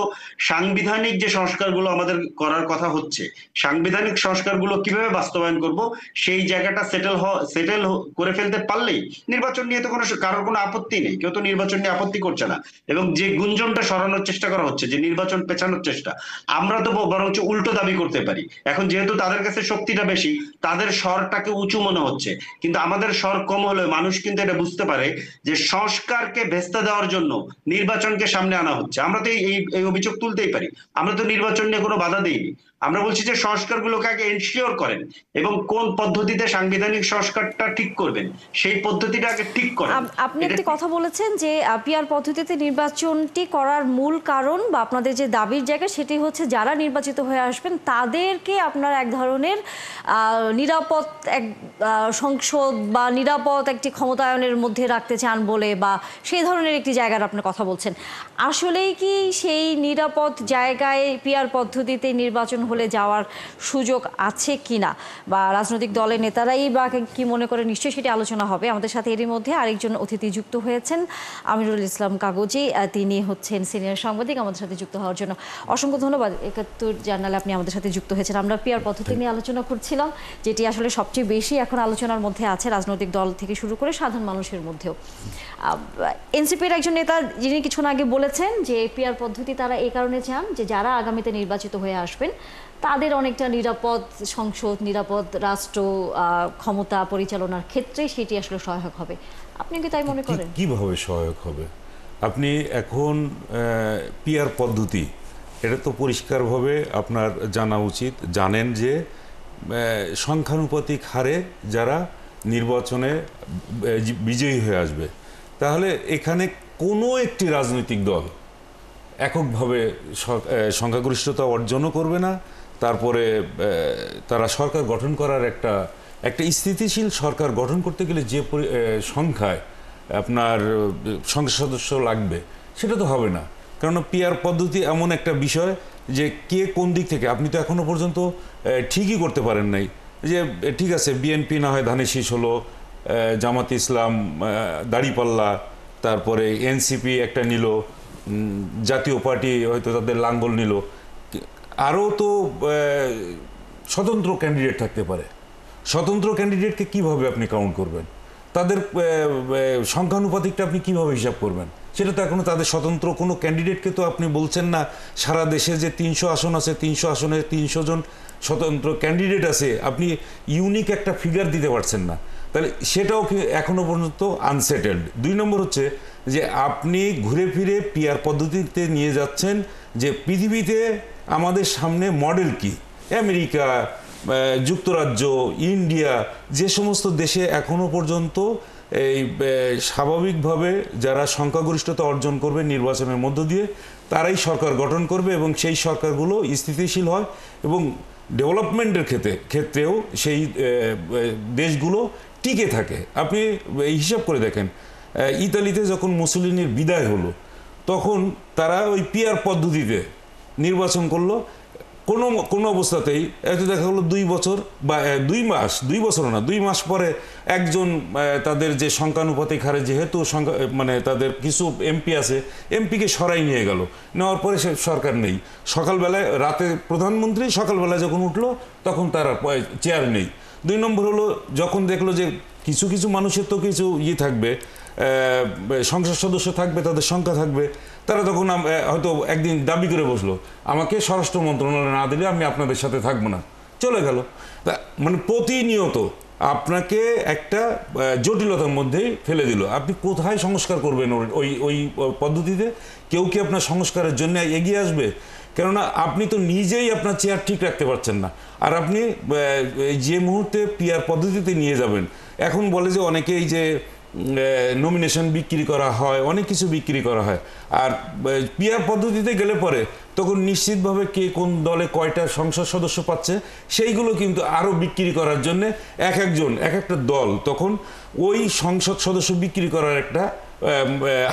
সাংবিধানিক যে সংস্কারগুলো আমাদের করার কথা হচ্ছে, সাংবিধানিক সংস্কারগুলো কিভাবে বাস্তবায়ন করব সেই জায়গাটা সেটেল করে ফেলতে পারলেই নির্বাচন নিয়ে তো কোনো কারোর কোনো আপত্তি নেই। কেউ তো নির্বাচন নিয়ে আপত্তি করছে না। এবং যে গুঞ্জনটা সরানোর চেষ্টা করা হচ্ছে যে নির্বাচন পেছানোর চেষ্টা, আমরা তো বরঞ্চ উল্টো দাবি করতে পারি। এখন যেহেতু তাদের কাছে শক্তিটা বেশি, তাদের স্বরটাকে উঁচু মনে হচ্ছে, কিন্তু আমাদের স্বর কম হলে মানুষ কিন্তু এটা বুঝতে পারে যে সংস্কারকে ভেস্তে দেওয়ার জন্য নির্বাচনকে সামনে আনা হচ্ছে। আমরা তো এই অভিযোগ তুলতেই পারি, আমরা তো নির্বাচন নিয়ে কোনো বাধা দিইনি। আমরা বলছি যে সংস্কারগুলোকে আগে এনশিওর করেন এবং কোন পদ্ধতিতে সাংবিধানিক সংস্কারটা ঠিক করবেন সেই পদ্ধতিটা আগে ঠিক করেন। আপনি একটি কথা বলেছেন যে পিআর পদ্ধতিতে নির্বাচনটি করার মূল কারণ বা আপনাদের যে দাবির জায়গা সেটি হচ্ছে যারা নির্বাচিত হয়ে আসবেন তাদেরকে আপনার এক ধরনের নিরাপদ এক সংসদ বা নিরাপদ একটি ক্ষমতায়নের মধ্যে রাখতে চান বলে, বা সেই ধরনের একটি জায়গার আপনার কথা বলছেন। আসলেই কি সেই নিরাপদ জায়গায় পিআর পদ্ধতিতে নির্বাচন হলে যাওয়ার সুযোগ আছে কিনা, বা রাজনৈতিক দলের নেতারাই বা কি মনে করে, নিশ্চয়ই সেটি আলোচনা হবে। আমাদের সাথে এরই মধ্যে আরেকজন অতিথি যুক্ত হয়েছেন, আমিরুল ইসলাম কাগজি। তিনি হচ্ছেন সিনিয়র সাংবাদিক। আমাদের সাথে যুক্ত হওয়ার জন্য অসংখ্য ধন্যবাদ। ৭১ জার্নালে আপনি আমাদের সাথে যুক্ত হয়েছেন। আমরা পিআর পদ্ধতি নিয়ে আলোচনা করছিলাম, যেটি আসলে সবচেয়ে বেশি এখন আলোচনার মধ্যে আছে রাজনৈতিক দল থেকে শুরু করে সাধারণ মানুষের মধ্যেও। এনসিপির একজন নেতা যিনি কিছুক্ষণ আগে বলেছেন যে পিআর পদ্ধতি তারা এই কারণে চান যে যারা আগামীতে নির্বাচিত হয়ে আসবেন তাদের অনেকটা নিরাপদ সংসদ, নিরাপদ রাষ্ট্র ক্ষমতা পরিচালনার ক্ষেত্রে সেটি আসলে সহায়ক হবে। আপনি কি তাই মনে করেন? কিভাবে সহায়ক হবে? আপনি এখন পিআর পদ্ধতি, এটা তো পরিষ্কারভাবে আপনার জানা উচিত, জানেন যে সংখ্যানুপাতিক হারে যারা নির্বাচনে বিজয়ী হয়ে আসবে, তাহলে এখানে কোনো একটি রাজনৈতিক দল এককভাবে সংখ্যাগরিষ্ঠতা অর্জনও করবে না। তারপরে তারা সরকার গঠন করার একটা স্থিতিশীল সরকার গঠন করতে গেলে যে সংখ্যায় আপনার সংসদ সদস্য লাগবে সেটা তো হবে না। কারণ পিআর পদ্ধতি এমন একটা বিষয় যে কে কোন দিক থেকে, আপনি তো এখনো পর্যন্ত ঠিকই করতে পারেন নাই যে ঠিক আছে বিএনপি না হয় ধানের শীষ হলো, জামাত ইসলাম, দাড়িপাল্লা, তারপরে এনসিপি একটা নিল, জাতীয় পার্টি হয়তো তাদের লাঙ্গল নিল, আরও তো স্বতন্ত্র ক্যান্ডিডেট থাকতে পারে। স্বতন্ত্র ক্যান্ডিডেটকে কিভাবে আপনি কাউন্ট করবেন? তাদের সংখ্যানুপাতিকটা আপনি কিভাবে হিসাব করবেন? সেটা তো এখনো তাদের স্বতন্ত্র কোনো ক্যান্ডিডেটকে তো আপনি বলছেন না সারা দেশে যে ৩০০ আসন আছে, ৩০০ আসনে ৩০০ জন স্বতন্ত্র ক্যান্ডিডেট আছে, আপনি ইউনিক একটা ফিগার দিতে পারছেন না। তাহলে সেটাও এখনো পর্যন্ত আনসেটেলড। ২ নম্বর হচ্ছে যে আপনি ঘুরে ফিরে পিআর পদ্ধতিতে নিয়ে যাচ্ছেন যে পৃথিবীতে আমাদের সামনে মডেল কি, আমেরিকা, যুক্তরাজ্য, ইন্ডিয়া, যে সমস্ত দেশে এখনো পর্যন্ত এই স্বাভাবিকভাবে যারা সংখ্যাগরিষ্ঠতা অর্জন করবে নির্বাচনের মধ্য দিয়ে তারাই সরকার গঠন করবে এবং সেই সরকারগুলো স্থিতিশীল হয় এবং ডেভেলপমেন্টের ক্ষেত্রেও সেই দেশগুলো টিকে থাকে। আপনি এই হিসাব করে দেখেন, ইতালিতে যখন মুসোলিনির বিদায় হলো তখন তারা ওই পিআর পদ্ধতিতে নির্বাচন করলো। কোনো অবস্থাতেই এত দেখা গেলো 2 বছর বা 2 মাস, 2 বছর না 2 মাস পরে একজন তাদের যে সংখ্যানুপাতিক হারে যেহেতু মানে তাদের কিছু এমপি আছে, এমপিকে সরাই নিয়ে গেল, নেওয়ার পরে সে সরকার নেই। সকালবেলায়, রাতে প্রধানমন্ত্রী, সকালবেলায় যখন উঠলো তখন তারা চেয়ার নেই। 2 নম্বর হলো যখন দেখলো যে কিছু কিছু মানুষের তো কিছু থাকবে, সংসদ সদস্য থাকবে, তাদের সংখ্যা থাকবে, তারা তখন হয়তো একদিন দাবি করে বসলো আমাকে স্বরাষ্ট্র মন্ত্রণালয় না দিলে আমি আপনাদের সাথে থাকবো না, চলে গেল। মানে প্রতিনিয়ত আপনাকে একটা জটিলতার মধ্যেই ফেলে দিল। আপনি কোথায় সংস্কার করবেন ওই পদ্ধতিতে? কেউ কি আপনার সংস্কারের জন্য এগিয়ে আসবে? কেননা আপনি তো নিজেই আপনার চেয়ার ঠিক রাখতে পারছেন না। আর আপনি যে মুহূর্তে পিআর পদ্ধতিতে নিয়ে যাবেন, এখন বলে যে অনেকেই যে নমিনেশন বিক্রি করা হয়, অনেক কিছু বিক্রি করা হয়, আর পিআর পদ্ধতিতে গেলে পরে তখন নিশ্চিতভাবে কে কোন দলে কয়টা সংসদ সদস্য পাচ্ছে সেইগুলো কিন্তু আরও বিক্রি করার জন্য একজন এক একটা দল তখন ওই সংসদ সদস্য বিক্রি করার একটা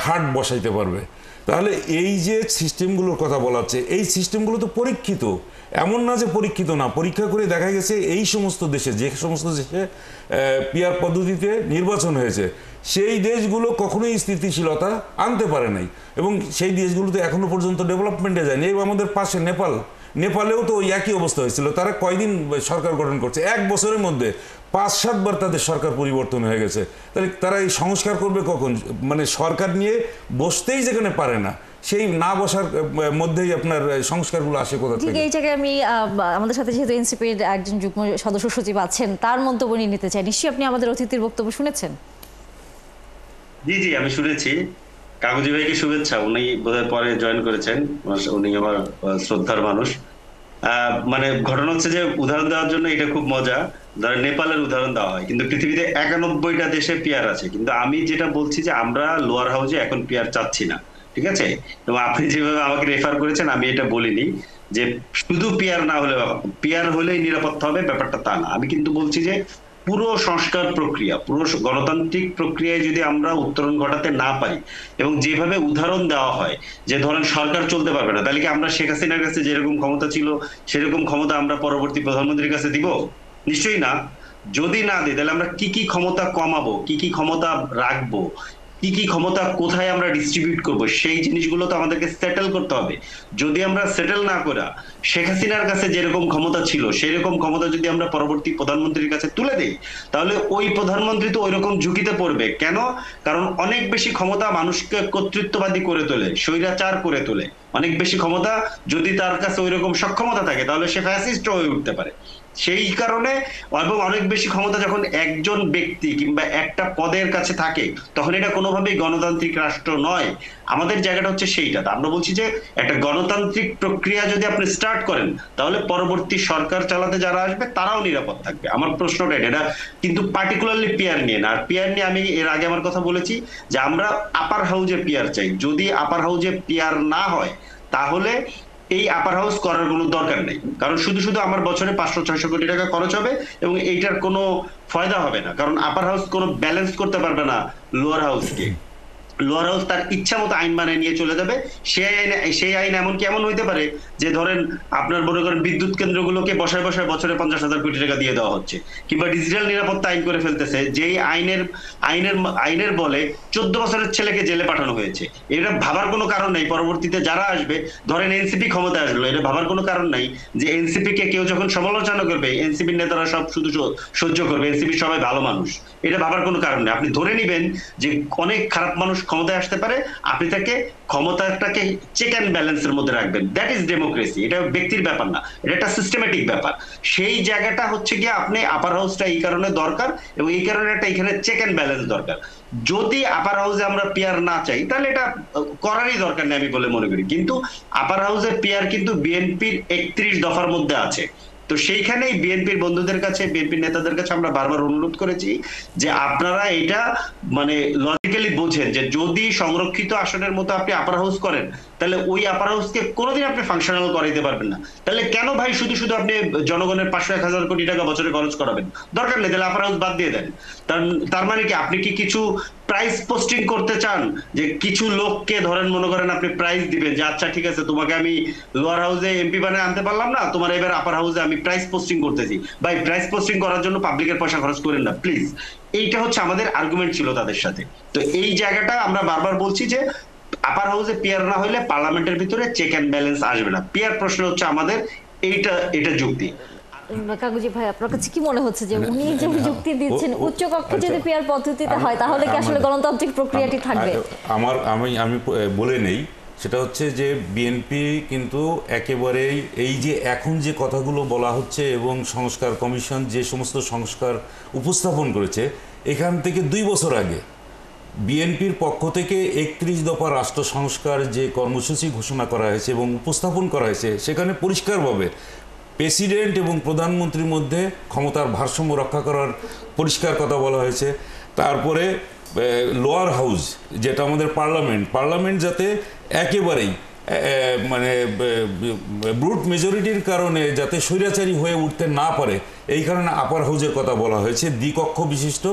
হাট বসাইতে পারবে। তাহলে এই যে সিস্টেমগুলোর কথা বলা হচ্ছে, এই সিস্টেমগুলো তো পরীক্ষিত, এমন না যে পরীক্ষিত না। পরীক্ষা করে দেখা গেছে এই সমস্ত দেশে, যে সমস্ত দেশে পিআর পদ্ধতিতে নির্বাচন হয়েছে, সেই দেশগুলো কখনোই স্থিতিশীলতা আনতে পারে নাই এবং সেই দেশগুলোতে এখনো পর্যন্ত ডেভেলপমেন্টে যায়নি। এই আমাদের পাশে নেপালেও তো ওই একই অবস্থা হয়েছিল। তারা কয়দিন সরকার গঠন করছে, 1 বছরের মধ্যে 5-7 বার তাদের সরকার পরিবর্তন হয়ে গেছে। তাহলে তারা এই সংস্কার করবে কখন? মানে সরকার নিয়ে বসতেই যেখানে পারে না, সেই না বসার মধ্যেই আপনার সংস্কারগুলো আসে কোথা থেকে? ঠিক এই জায়গায় আমি আমাদের সাথে যেহেতু এনসিপির একজন যুগ্ম সদস্য সচিব আছেন, তার মন্তব্য নিয়ে নিতে চাই। নিশ্চয়ই আপনি আমাদের অতিথির বক্তব্য শুনেছেন। জি জি, আমি শুনেছি। কাগজি ভাইকে শুভেচ্ছা, উনি বোধহয় পরে জয়েন করেছেন, উনি আমার শ্রদ্ধার মানুষ। মানে ঘটনা হচ্ছে যে উদাহরণ দেওয়ার জন্য এটা খুব মজা, ধরেন নেপালের উদাহরণ দেওয়া হয়, কিন্তু পৃথিবীতে 91টা দেশে পিয়ার আছে, কিন্তু আমি যেটা বলছি যে আমরা লোয়ার হাউসে এখন পিয়ার চাচ্ছি না, ঠিক আছে? এবং আপনি যেভাবে আমাকে রেফার করেছেন আমি এটা বলিনি যে শুধু পিয়ার না হলে, পিয়ার হলেই নিরাপত্তা হবে ব্যাপারটা তা না। আমি কিন্তু বলছি যে পুরো সংস্কার প্রক্রিয়া, পুরো গণতান্ত্রিক প্রক্রিয়ায় যদি আমরা উত্তরণ ঘটাতে না পারি, এবং যেভাবে উদাহরণ দেওয়া হয় যে ধরেন সরকার চলতে পারবে না, তাহলে কি আমরা শেখ হাসিনার কাছে যেরকম ক্ষমতা ছিল সেরকম ক্ষমতা আমরা পরবর্তী প্রধানমন্ত্রীর কাছে দিব? নিশ্চয়ই না। যদি না দিই তাহলে আমরা কি কি ক্ষমতা কমাবো, কি কি ক্ষমতা রাখবো, কি কি ক্ষমতা কোথায় আমরা ডিস্ট্রিবিউট করব, সেই জিনিসগুলো তো আমাদেরকে সেটেল করতে হবে। যদি আমরা সেটেল না করা শেখ হাসিনার কাছে যেরকম ক্ষমতা ছিল সেরকম ক্ষমতা যদি আমরা পরবর্তী প্রধানমন্ত্রীর কাছে তুলে দেই, তাহলে ওই প্রধানমন্ত্রী তো ওইরকম ঝুঁকিতে পড়বে। কেন? কারণ অনেক বেশি ক্ষমতা মানুষকে কর্তৃত্ববাদী করে তোলে, স্বৈরাচার করে তোলে। অনেক বেশি ক্ষমতা যদি তার কাছে ওইরকম সক্ষমতা থাকে তাহলে সে ফ্যাসিস্ট হয়ে উঠতে পারে। সেই কারণে, এবং অনেক বেশি ক্ষমতা যখন একজন ব্যক্তি কিংবা একটা পদের কাছে থাকে তখন এটা কোনোভাবেই গণতান্ত্রিক রাষ্ট্র নয়। আমাদের জায়গাটা হচ্ছে সেইটা। আমরা বলছি যে একটা গণতান্ত্রিক প্রক্রিয়া যদি আপনি স্টার্ট করেন তাহলে পরবর্তী সরকার চালাতে যারা আসবে তারাও নিরাপদ থাকবে। আমার প্রশ্নটা এটা কিন্তু পার্টিকুলারলি পিয়ার নিয়ে না। আর পিয়ার নিয়ে আমি এর আগে আমার কথা বলেছি যে আমরা আপার হাউজে পিয়ার চাই। যদি আপার হাউজে পিয়ার না হয় তাহলে এই আপার হাউস করার কোনো দরকার নেই, কারণ শুধু শুধু আমার বছরে 500-600 কোটি টাকা খরচ হবে এবং এইটার কোনো ফায়দা হবে না, কারণ আপার হাউস কোনো ব্যালেন্স করতে পারবে না লোয়ার হাউসকে। লোয়ার হাউস তার ইচ্ছা মতো আইন বানিয়ে নিয়ে চলে যাবে। সেই আইন এমনকি এমন হইতে পারে যে ধরেন আপনার মনে করেন বিদ্যুৎ কেন্দ্রগুলোকে বসায় বসায় বছরে 50,000 কোটি টাকা দিয়ে দেওয়া হচ্ছে, কিংবা ডিজিটাল নিরাপত্তা আইন করে ফেলতেছে যেই আইনের বলে 14 বছরের ছেলেকে জেলে পাঠানো হয়েছে। এটা ভাবার কোনো কারণ নেই পরবর্তীতে যারা আসবে, ধরেন এনসিপি ক্ষমতায় আসলো, এটা ভাবার কোনো কারণ নাই যে এনসিপি কে কেউ যখন সমালোচনা করবে এনসিপির নেতারা সব শুধু সহ্য করবে, এনসিপি সবাই ভালো মানুষ। এটা ভাবার কোনো কারণ নেই। আপনি ধরে নিবেন যে অনেক খারাপ মানুষ ক্ষমতায় আসতে পারে, আপনি তাকে ক্ষমতাটাকে চেক অ্যান্ড ব্যালেন্সের মধ্যে রাখবেন। That is democracy. এটা ব্যক্তির ব্যাপার না, এটা একটা সিস্টেমেটিক ব্যাপার। সেই জায়গাটা হচ্ছে গিয়ে আপনি আপার হাউসটা এই কারণে দরকার, এবং এই কারণে একটা এখানে চেক অ্যান্ড ব্যালেন্স দরকার। যদি আপার হাউসে আমরা পিয়ার না চাই তাহলে এটা করারই দরকার নেই আমি বলে মনে করি। কিন্তু আপার হাউসে পিয়ার কিন্তু বিএনপির 31 দফার মধ্যে আছে। তো সেইখানেই বিএনপির বন্ধুদের কাছে, বিএনপির নেতাদের কাছে আমরা বারবার অনুরোধ করেছি যে আপনারা এটা মানে লজিক্যালি বোঝেন যে যদি সংরক্ষিত আসনের মতো আপনি আপার হাউস করেন তাহলে ওই আপার হাউসকে কোনোদিন আপনি ফাংশনাল করাইতে পারবেন না। তাহলে কেন ভাই শুধু শুধু আপনি জনগণের 500-1000 কোটি টাকা বছরে খরচ করাবেন? দরকার নেই, তাহলে আপার হাউস বাদ দিয়ে দেন। তার মানে কি আপনি কি কিছু প্রাইস পোস্টিং করতে চান যে কিছু লোককে ধরেন মনে করেন আপনি প্রাইস দিবেন যে আচ্ছা ঠিক আছে তোমাকে আমি লোয়ার হাউসে এমপি বানায় আনতে পারলাম না, তোমার এবার আপার হাউসে আমি প্রাইস পোস্টিং করতেছি। ভাই প্রাইস পোস্টিং করার জন্য পাবলিকের পয়সা খরচ করেন না প্লিজ। এইটা হচ্ছে আমাদের আর্গুমেন্ট ছিল তাদের সাথে। তো এই জায়গাটা আমরা বারবার বলছি যে আপার হাউসে পিয়ার না হলে পার্লামেন্টের ভিতরে চেক এন্ড ব্যালেন্স আসবে না। পিয়ার প্রশ্ন হচ্ছে আমাদের এটা যুক্তি। কাগুজি ভাই, আপনার কাছে কি মনে হচ্ছে যে উনি যে যুক্তি দিচ্ছেন উচ্চ কক্ষে যদি পিয়ার পদ্ধতিতে হয় তাহলে কি আসলে গণতান্ত্রিক প্রক্রিয়াটি থাকবে? আমি বলে নেই, সেটা হচ্ছে যে বিএনপি কিন্তু একেবারেই এই যে এখন যে কথাগুলো বলা হচ্ছে এবং সংস্কার কমিশন যে সমস্ত সংস্কার উপস্থাপন করেছে, এখান থেকে 2 বছর আগে বিএনপির পক্ষ থেকে 31 দফা রাষ্ট্র সংস্কার যে কর্মসূচি ঘোষণা করা হয়েছে এবং উপস্থাপন করা হয়েছে সেখানে পরিষ্কারভাবে প্রেসিডেন্ট এবং প্রধানমন্ত্রীর মধ্যে ক্ষমতার ভারসাম্য রক্ষা করার পরিষ্কার কথা বলা হয়েছে। তারপরে লোয়ার হাউস যেটা আমাদের পার্লামেন্ট যাতে একেবারেই মানে ব্রুট মেজরিটির কারণে যাতে স্বৈরাচারী হয়ে উঠতে না পারে, এই কারণে আপার হাউসের কথা বলা হয়েছে, দ্বিকক্ষ বিশিষ্ট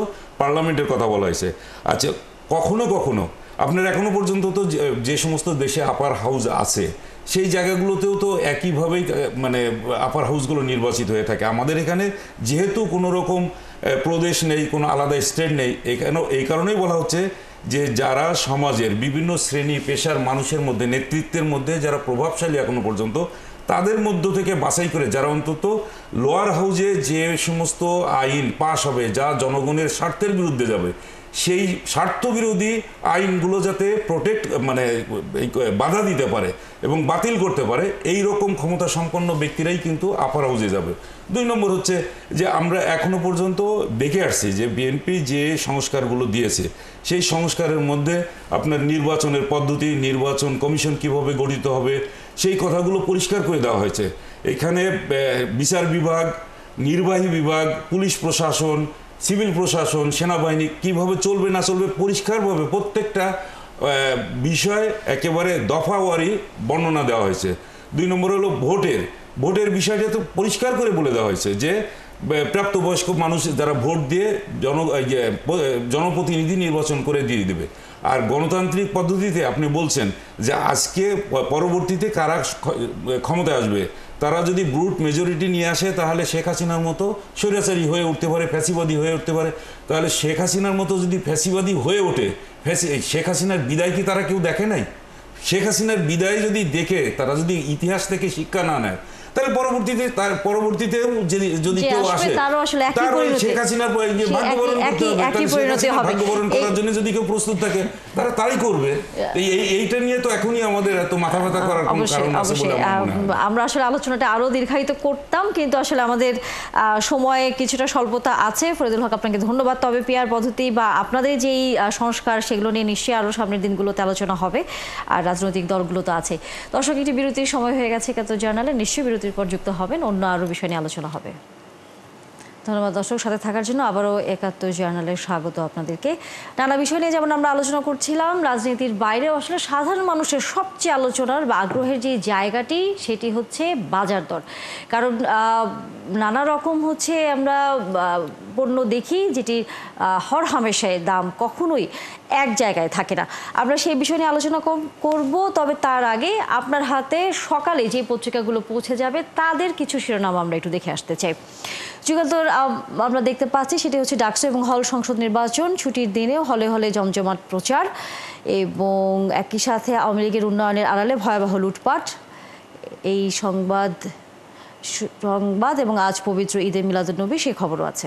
পার্লামেন্টের কথা বলা হয়েছে। আচ্ছা, কখনো কখনো আপনার এখনো পর্যন্ত তো যে সমস্ত দেশে আপার হাউস আছে সেই জায়গাগুলোতেও তো একইভাবেই মানে আপার হাউসগুলো নির্বাচিত হয়ে থাকে। আমাদের এখানে যেহেতু কোনো রকম প্রদেশ নেই, কোনো আলাদা স্টেট নেই, এই কারণেই বলা হচ্ছে যে যারা সমাজের বিভিন্ন শ্রেণী পেশার মানুষের মধ্যে, নেতৃত্বের মধ্যে যারা প্রভাবশালী এখনো পর্যন্ত, তাদের মধ্য থেকে বাছাই করে যারা অন্তত লোয়ার হাউসে যে সমস্ত আইন পাশ হবে যা জনগণের স্বার্থের বিরুদ্ধে যাবে সেই স্বার্থবিরোধী আইনগুলো যাতে প্রোটেক্ট মানে বাধা দিতে পারে এবং বাতিল করতে পারে, এই রকম ক্ষমতা সম্পন্ন ব্যক্তিরাই কিন্তু আপার হাউজে যাবে। 2 নম্বর হচ্ছে যে আমরা এখনো পর্যন্ত দেখে আসছি যে বিএনপি যে সংস্কারগুলো দিয়েছে সেই সংস্কারের মধ্যে আপনার নির্বাচনের পদ্ধতি, নির্বাচন কমিশন কিভাবে গঠিত হবে সেই কথাগুলো পরিষ্কার করে দেওয়া হয়েছে। এখানে বিচার বিভাগ, নির্বাহী বিভাগ, পুলিশ প্রশাসন, সিভিল প্রশাসন, সেনাবাহিনী কিভাবে চলবে না চলবে পরিষ্কারভাবে প্রত্যেকটা বিষয় একেবারে দফাওয়ারি বর্ণনা দেওয়া হয়েছে। 2 নম্বর হলো ভোটের বিষয়টা তো পরিষ্কার করে বলে দেওয়া হয়েছে যে প্রাপ্তবয়স্ক মানুষ যারা ভোট দিয়ে জনপ্রতিনিধি নির্বাচন করে দিয়ে দেবে। আর গণতান্ত্রিক পদ্ধতিতে আপনি বলছেন যে আজকে পরবর্তীতে কারা ক্ষমতায় আসবে, তারা যদি ব্রুট মেজরিটি নিয়ে আসে তাহলে শেখ হাসিনার মতো স্বৈরাচারী হয়ে উঠতে পারে, ফ্যাসিবাদী হয়ে উঠতে পারে। তাহলে শেখ হাসিনার মতো যদি ফ্যাসিবাদী হয়ে ওঠে, শেখ হাসিনার বিদায় কি তারা কেউ দেখে নাই? শেখ হাসিনার বিদায় যদি দেখে তারা যদি ইতিহাস থেকে শিক্ষা না নেয়, তাহলে পরবর্তীতেও যদি কেউ আসে তার শেখ হাসিনার ভাগ্যবরণ করতে হবে। ভাগ্যবরণ করার জন্য যদি কেউ প্রস্তুত থাকে তারা তাই করবে। এইটা নিয়ে তো এখনই আমাদের এত মাথা ব্যথা করার কোনো কারণ আছে বলে আমরা আসলে আলোচনাটা আরো দীর্ঘায়িত করতাম, কিন্তু আসলে আমাদের সময়ে কিছুটা স্বল্পতা আছে। ফরিদুল হক, আপনাকে ধন্যবাদ। তবে পিআর পদ্ধতি বা আপনাদের যেই সংস্কার সেগুলো নিয়ে নিশ্চয়ই আরো সামনের দিনগুলোতে আলোচনা হবে, আর রাজনৈতিক দলগুলো তো আছে। দর্শক, একটি বিরতির সময় হয়ে গেছে একাত্তর জার্নালে, নিশ্চয়ই বিরতির পর যুক্ত হবেন, অন্য আরো বিষয় নিয়ে আলোচনা হবে। ধন্যবাদ দর্শক, সাথে থাকার জন্য আবারও একাত্তর জার্নালে স্বাগত আপনাদেরকে। নানা বিষয় নিয়ে যেমন আমরা আলোচনা করছিলাম, রাজনীতির বাইরেও আসলে সাধারণ মানুষের সবচেয়ে আলোচনার বা আগ্রহের যে জায়গাটি সেটি হচ্ছে বাজার দর। কারণ নানা রকম হচ্ছে আমরা পণ্য দেখি যেটি হরহামেশায় দাম কখনোই এক জায়গায় থাকে না। আমরা সেই বিষয় নিয়ে আলোচনা করব, তবে তার আগে আপনার হাতে সকালে যে পত্রিকাগুলো পৌঁছে যাবে তাদের কিছু শিরোনাম আমরা একটু দেখে আসতে চাই। যুগান্তর আমরা দেখতে পাচ্ছি সেটি হচ্ছে ডাকসু এবং হল সংসদ নির্বাচন, ছুটির দিনেও হলে হলে জমজমাট প্রচার, এবং একই সাথে আওয়ামী লীগের উন্নয়নের আড়ালে ভয়াবহ লুটপাট, এই সংবাদ এবং আজ পবিত্র ঈদে মিলাদুন্নবী, সেই খবরও আছে।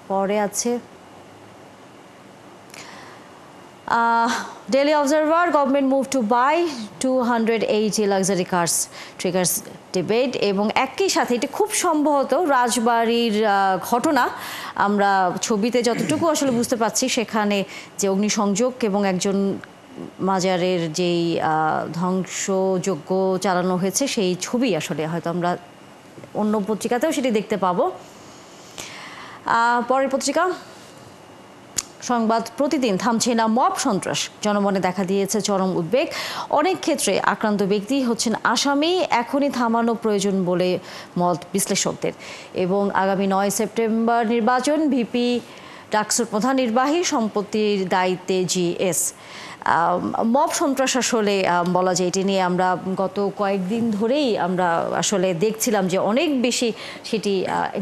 পরে আছে Daily Observer, government move to buy 280 luxury cars triggers debate, এবং একই সাথে এটি খুব সম্ভবত রাজবাড়ির ঘটনা। আমরা ছবিতে যতটুকু আসলে বুঝতে পারছি সেখানে যে অগ্নিসংযোগ এবং একজন মাজারের যেই ধ্বংসযজ্ঞ চালানো হয়েছে সেই ছবি আসলে হয়তো আমরা অন্য পত্রিকাতেও সেটি দেখতে পাবো। পরের পত্রিকা সংবাদ প্রতিদিন, থামছে না মব সন্ত্রাস, জনমনে দেখা দিয়েছে চরম উদ্বেগ, অনেক ক্ষেত্রে আক্রান্ত ব্যক্তি হচ্ছেন আসামি, এখনই থামানো প্রয়োজন বলে মত বিশ্লেষকদের। এবং আগামী 9 সেপ্টেম্বর নির্বাচন, ভিপি ডাকসুর প্রধান নির্বাহী, সম্পত্তির দায়িত্বে জিএস। মব সন্ত্রাস আসলে বলা যায়, এটি নিয়ে আমরা গত কয়েকদিন ধরেই আমরা আসলে দেখছিলাম যে অনেক বেশি সেটি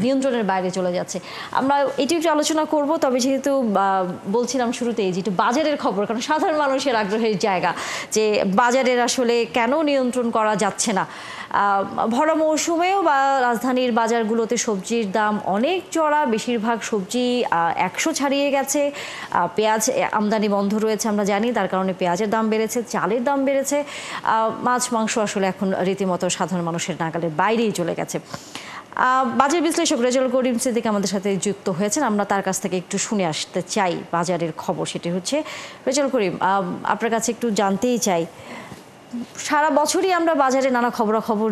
নিয়ন্ত্রণের বাইরে চলে যাচ্ছে। আমরা এটি একটু আলোচনা করব, তবে যেহেতু বলছিলাম শুরুতেই যেহেতু বাজারের খবর, কারণ সাধারণ মানুষের আগ্রহের জায়গা যে বাজারের আসলে কেন নিয়ন্ত্রণ করা যাচ্ছে না। ভরা মৌসুমেও বা রাজধানীর বাজারগুলোতে সবজির দাম অনেক চড়া, বেশিরভাগ সবজি 100 ছাড়িয়ে গেছে। পেঁয়াজ আমদানি বন্ধ রয়েছে আমরা জানি, তার কারণে পেঁয়াজের দাম বেড়েছে, চালের দাম বেড়েছে, মাছ মাংস আসলে এখন রীতিমতো সাধারণ মানুষের নাগালের বাইরেই চলে গেছে। বাজার বিশ্লেষক রেজাউল করিম সিদ্দিক আমাদের সাথে যুক্ত হয়েছেন, আমরা তার কাছ থেকে একটু শুনে আসতে চাই বাজারের খবর। সেটি হচ্ছে, রেজাউল করিম, আপনার কাছে একটু জানতেই চাই, সারা বছরই আমরা বাজারে নানা খবরাখবর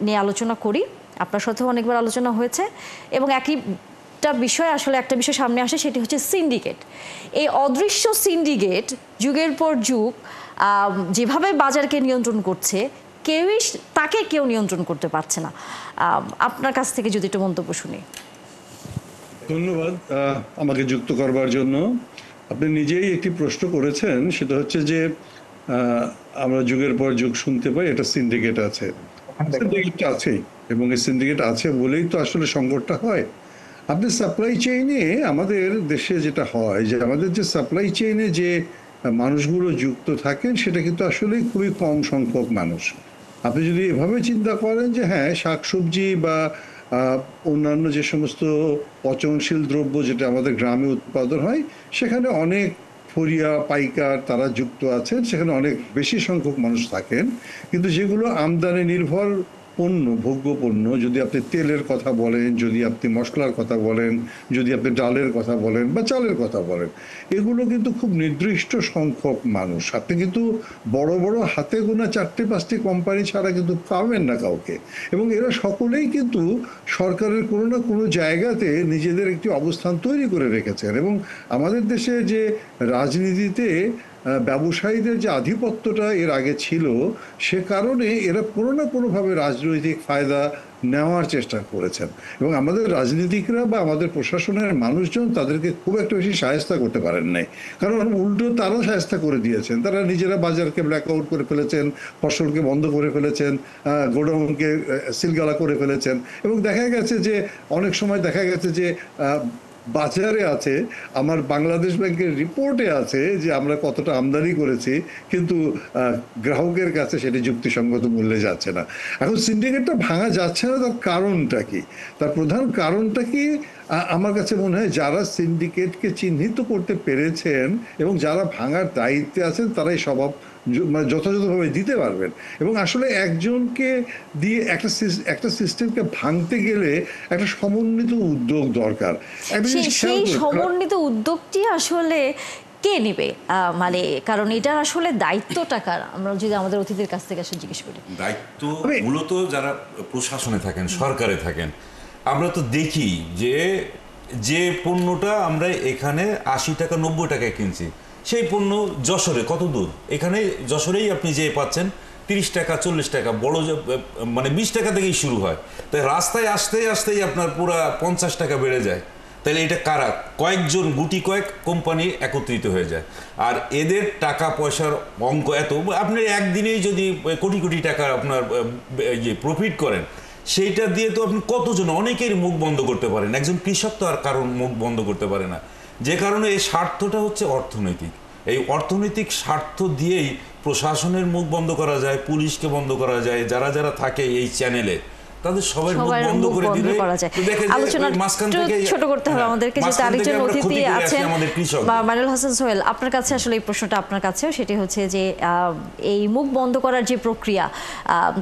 নিয়ে আলোচনা করি, আপনার সাথেও অনেকবার আলোচনা হয়েছে, এবং একটা বিষয় সামনে আসে, সেটি হচ্ছে সিন্ডিকেট। এই অদৃশ্য সিন্ডিকেট যুগের পর যুগ যেভাবে বাজারকে নিয়ন্ত্রণ করছে, তাকে কেউ নিয়ন্ত্রণ করতে পারছে না। আপনার কাছ থেকে যদি একটু মন্তব্য শুনি। ধন্যবাদ আমাকে যুক্ত করবার জন্য। আপনি নিজেই একটি প্রশ্ন করেছেন, সেটা হচ্ছে যে আমরা যুগের পর যুগ শুনতে পাই একটা সিন্ডিকেট আছে। সিন্ডিকেট আছেই, এবং এই সিন্ডিকেট আছে বলেই তো আসলে সংকটটা হয়। আপনি সাপ্লাই চেইনে, আমাদের দেশে যেটা হয় যে আমাদের যে সাপ্লাই চেইনে যে মানুষগুলো যুক্ত থাকেন সেটা কিন্তু আসলে খুবই কম সংখ্যক মানুষ। আপনি যদি এভাবে চিন্তা করেন যে হ্যাঁ, শাকসবজি বা অন্যান্য যে সমস্ত পচনশীল দ্রব্য যেটা আমাদের গ্রামে উৎপাদন হয় সেখানে অনেক ফরিয়া পাইকার তারা যুক্ত আছেন, সেখানে অনেক বেশি সংখ্যক মানুষ থাকেন। কিন্তু যেগুলো আমদানি নির্ভর পণ্য, ভোগ্য পণ্য, যদি আপনি তেলের কথা বলেন, যদি আপনি মশলার কথা বলেন, যদি আপনি ডালের কথা বলেন বা চালের কথা বলেন, এগুলো কিন্তু খুব নির্দিষ্ট সংখ্যক মানুষ। আপনি কিন্তু বড় বড় হাতে গোনা 4-5টি কোম্পানি ছাড়া কিন্তু পাবেন না কাউকে। এবং এরা সকলেই কিন্তু সরকারের কোনো না কোনো জায়গাতে নিজেদের একটি অবস্থান তৈরি করে রেখেছেন। এবং আমাদের দেশে যে রাজনীতিতে ব্যবসায়ীদের যে আধিপত্যটা এর আগে ছিল, সে কারণে এরা কোনো না কোনোভাবে রাজনৈতিক ফায়দা নেওয়ার চেষ্টা করেছেন। এবং আমাদের রাজনীতিকরা বা আমাদের প্রশাসনের মানুষজন তাদেরকে খুব একটা বেশি শায়েস্তা করতে পারেন নাই, কারণ উল্টো তারা শায়েস্তা করে দিয়েছেন। তারা নিজেরা বাজারকে ব্ল্যাকআউট করে ফেলেছেন, ফসলকে বন্ধ করে ফেলেছেন, গোডাউনকে সিলগালা করে ফেলেছেন। এবং দেখা গেছে যে অনেক সময় দেখা গেছে যে বাজারে আছে, আমার বাংলাদেশ ব্যাংকের রিপোর্টে আছে যে আমরা কতটা আমদানি করেছি, কিন্তু গ্রাহকের কাছে সেটি যুক্তিসঙ্গত মূল্যে যাচ্ছে না। এখন সিন্ডিকেটটা ভাঙা যাচ্ছে না, তার কারণটা কি? তার প্রধান কারণটা কি? আমার কাছে মনে হয় যারা সিন্ডিকেটকে চিহ্নিত করতে পেরেছেন এবং যারা ভাঙার দায়িত্বে আছেন তারাই স্বভাব মানে যথাযথভাবে দিতে পারবেন। এবং আসলে একজনকে দিয়ে একটা সিস্টেমকে ভাঙতে গেলে একটা সমন্বিত উদ্যোগ দরকার। সেই সমন্বিত উদ্যোগটি আসলে কে নেবে? মানে কারণ এটা আসলে দায়িত্বটা কার? আমরা যদি আমাদের অতিথির কাছ থেকে আসলে জিজ্ঞেস করি। দায়িত্ব মূলত যারা প্রশাসনে থাকেন, সরকারে থাকেন। আমরা তো দেখি যে পণ্যটা আমরা এখানে 80 টাকা 90 টাকায় কিনছি, সেই পণ্য যশোরে কত দূর? এখানে যশোরেই আপনি যে পাচ্ছেন 30 টাকা 40 টাকা, বড় মানে 20 টাকা থেকেই শুরু হয়। তাই রাস্তায় আসতেই আপনার পুরা 50 টাকা বেড়ে যায়। তাহলে এটা কারা? কয়েকজন গুটি কয়েক কোম্পানি একত্রিত হয়ে যায়। আর এদের টাকা পয়সার অঙ্ক এত, আপনি একদিনেই যদি কোটি কোটি টাকা আপনার প্রফিট করেন, সেইটা দিয়ে তো আপনি কতজন, অনেকের মুখ বন্ধ করতে পারেন। একজন কৃষক তো আর কারণ মুখ বন্ধ করতে পারে না। যে কারণে এই স্বার্থটা হচ্ছে অর্থনৈতিক। এই অর্থনৈতিক স্বার্থ দিয়েই প্রশাসনের মুখ বন্ধ করা যায়, পুলিশকে বন্ধ করা যায়, যারা যারা থাকে এই চ্যানেলে তাদের সবার মুখ বন্ধ করে দিলে আলোচনা ছোট করতে হবে আমাদেরকে। যেহেতু আরেকজন অতিথি আছেন মাইনুল হাসান সোহেল, আপনার কাছে আসলে এই প্রশ্নটা আপনার কাছেও, সেটি হচ্ছে যে এই মুখ বন্ধ করার যে প্রক্রিয়া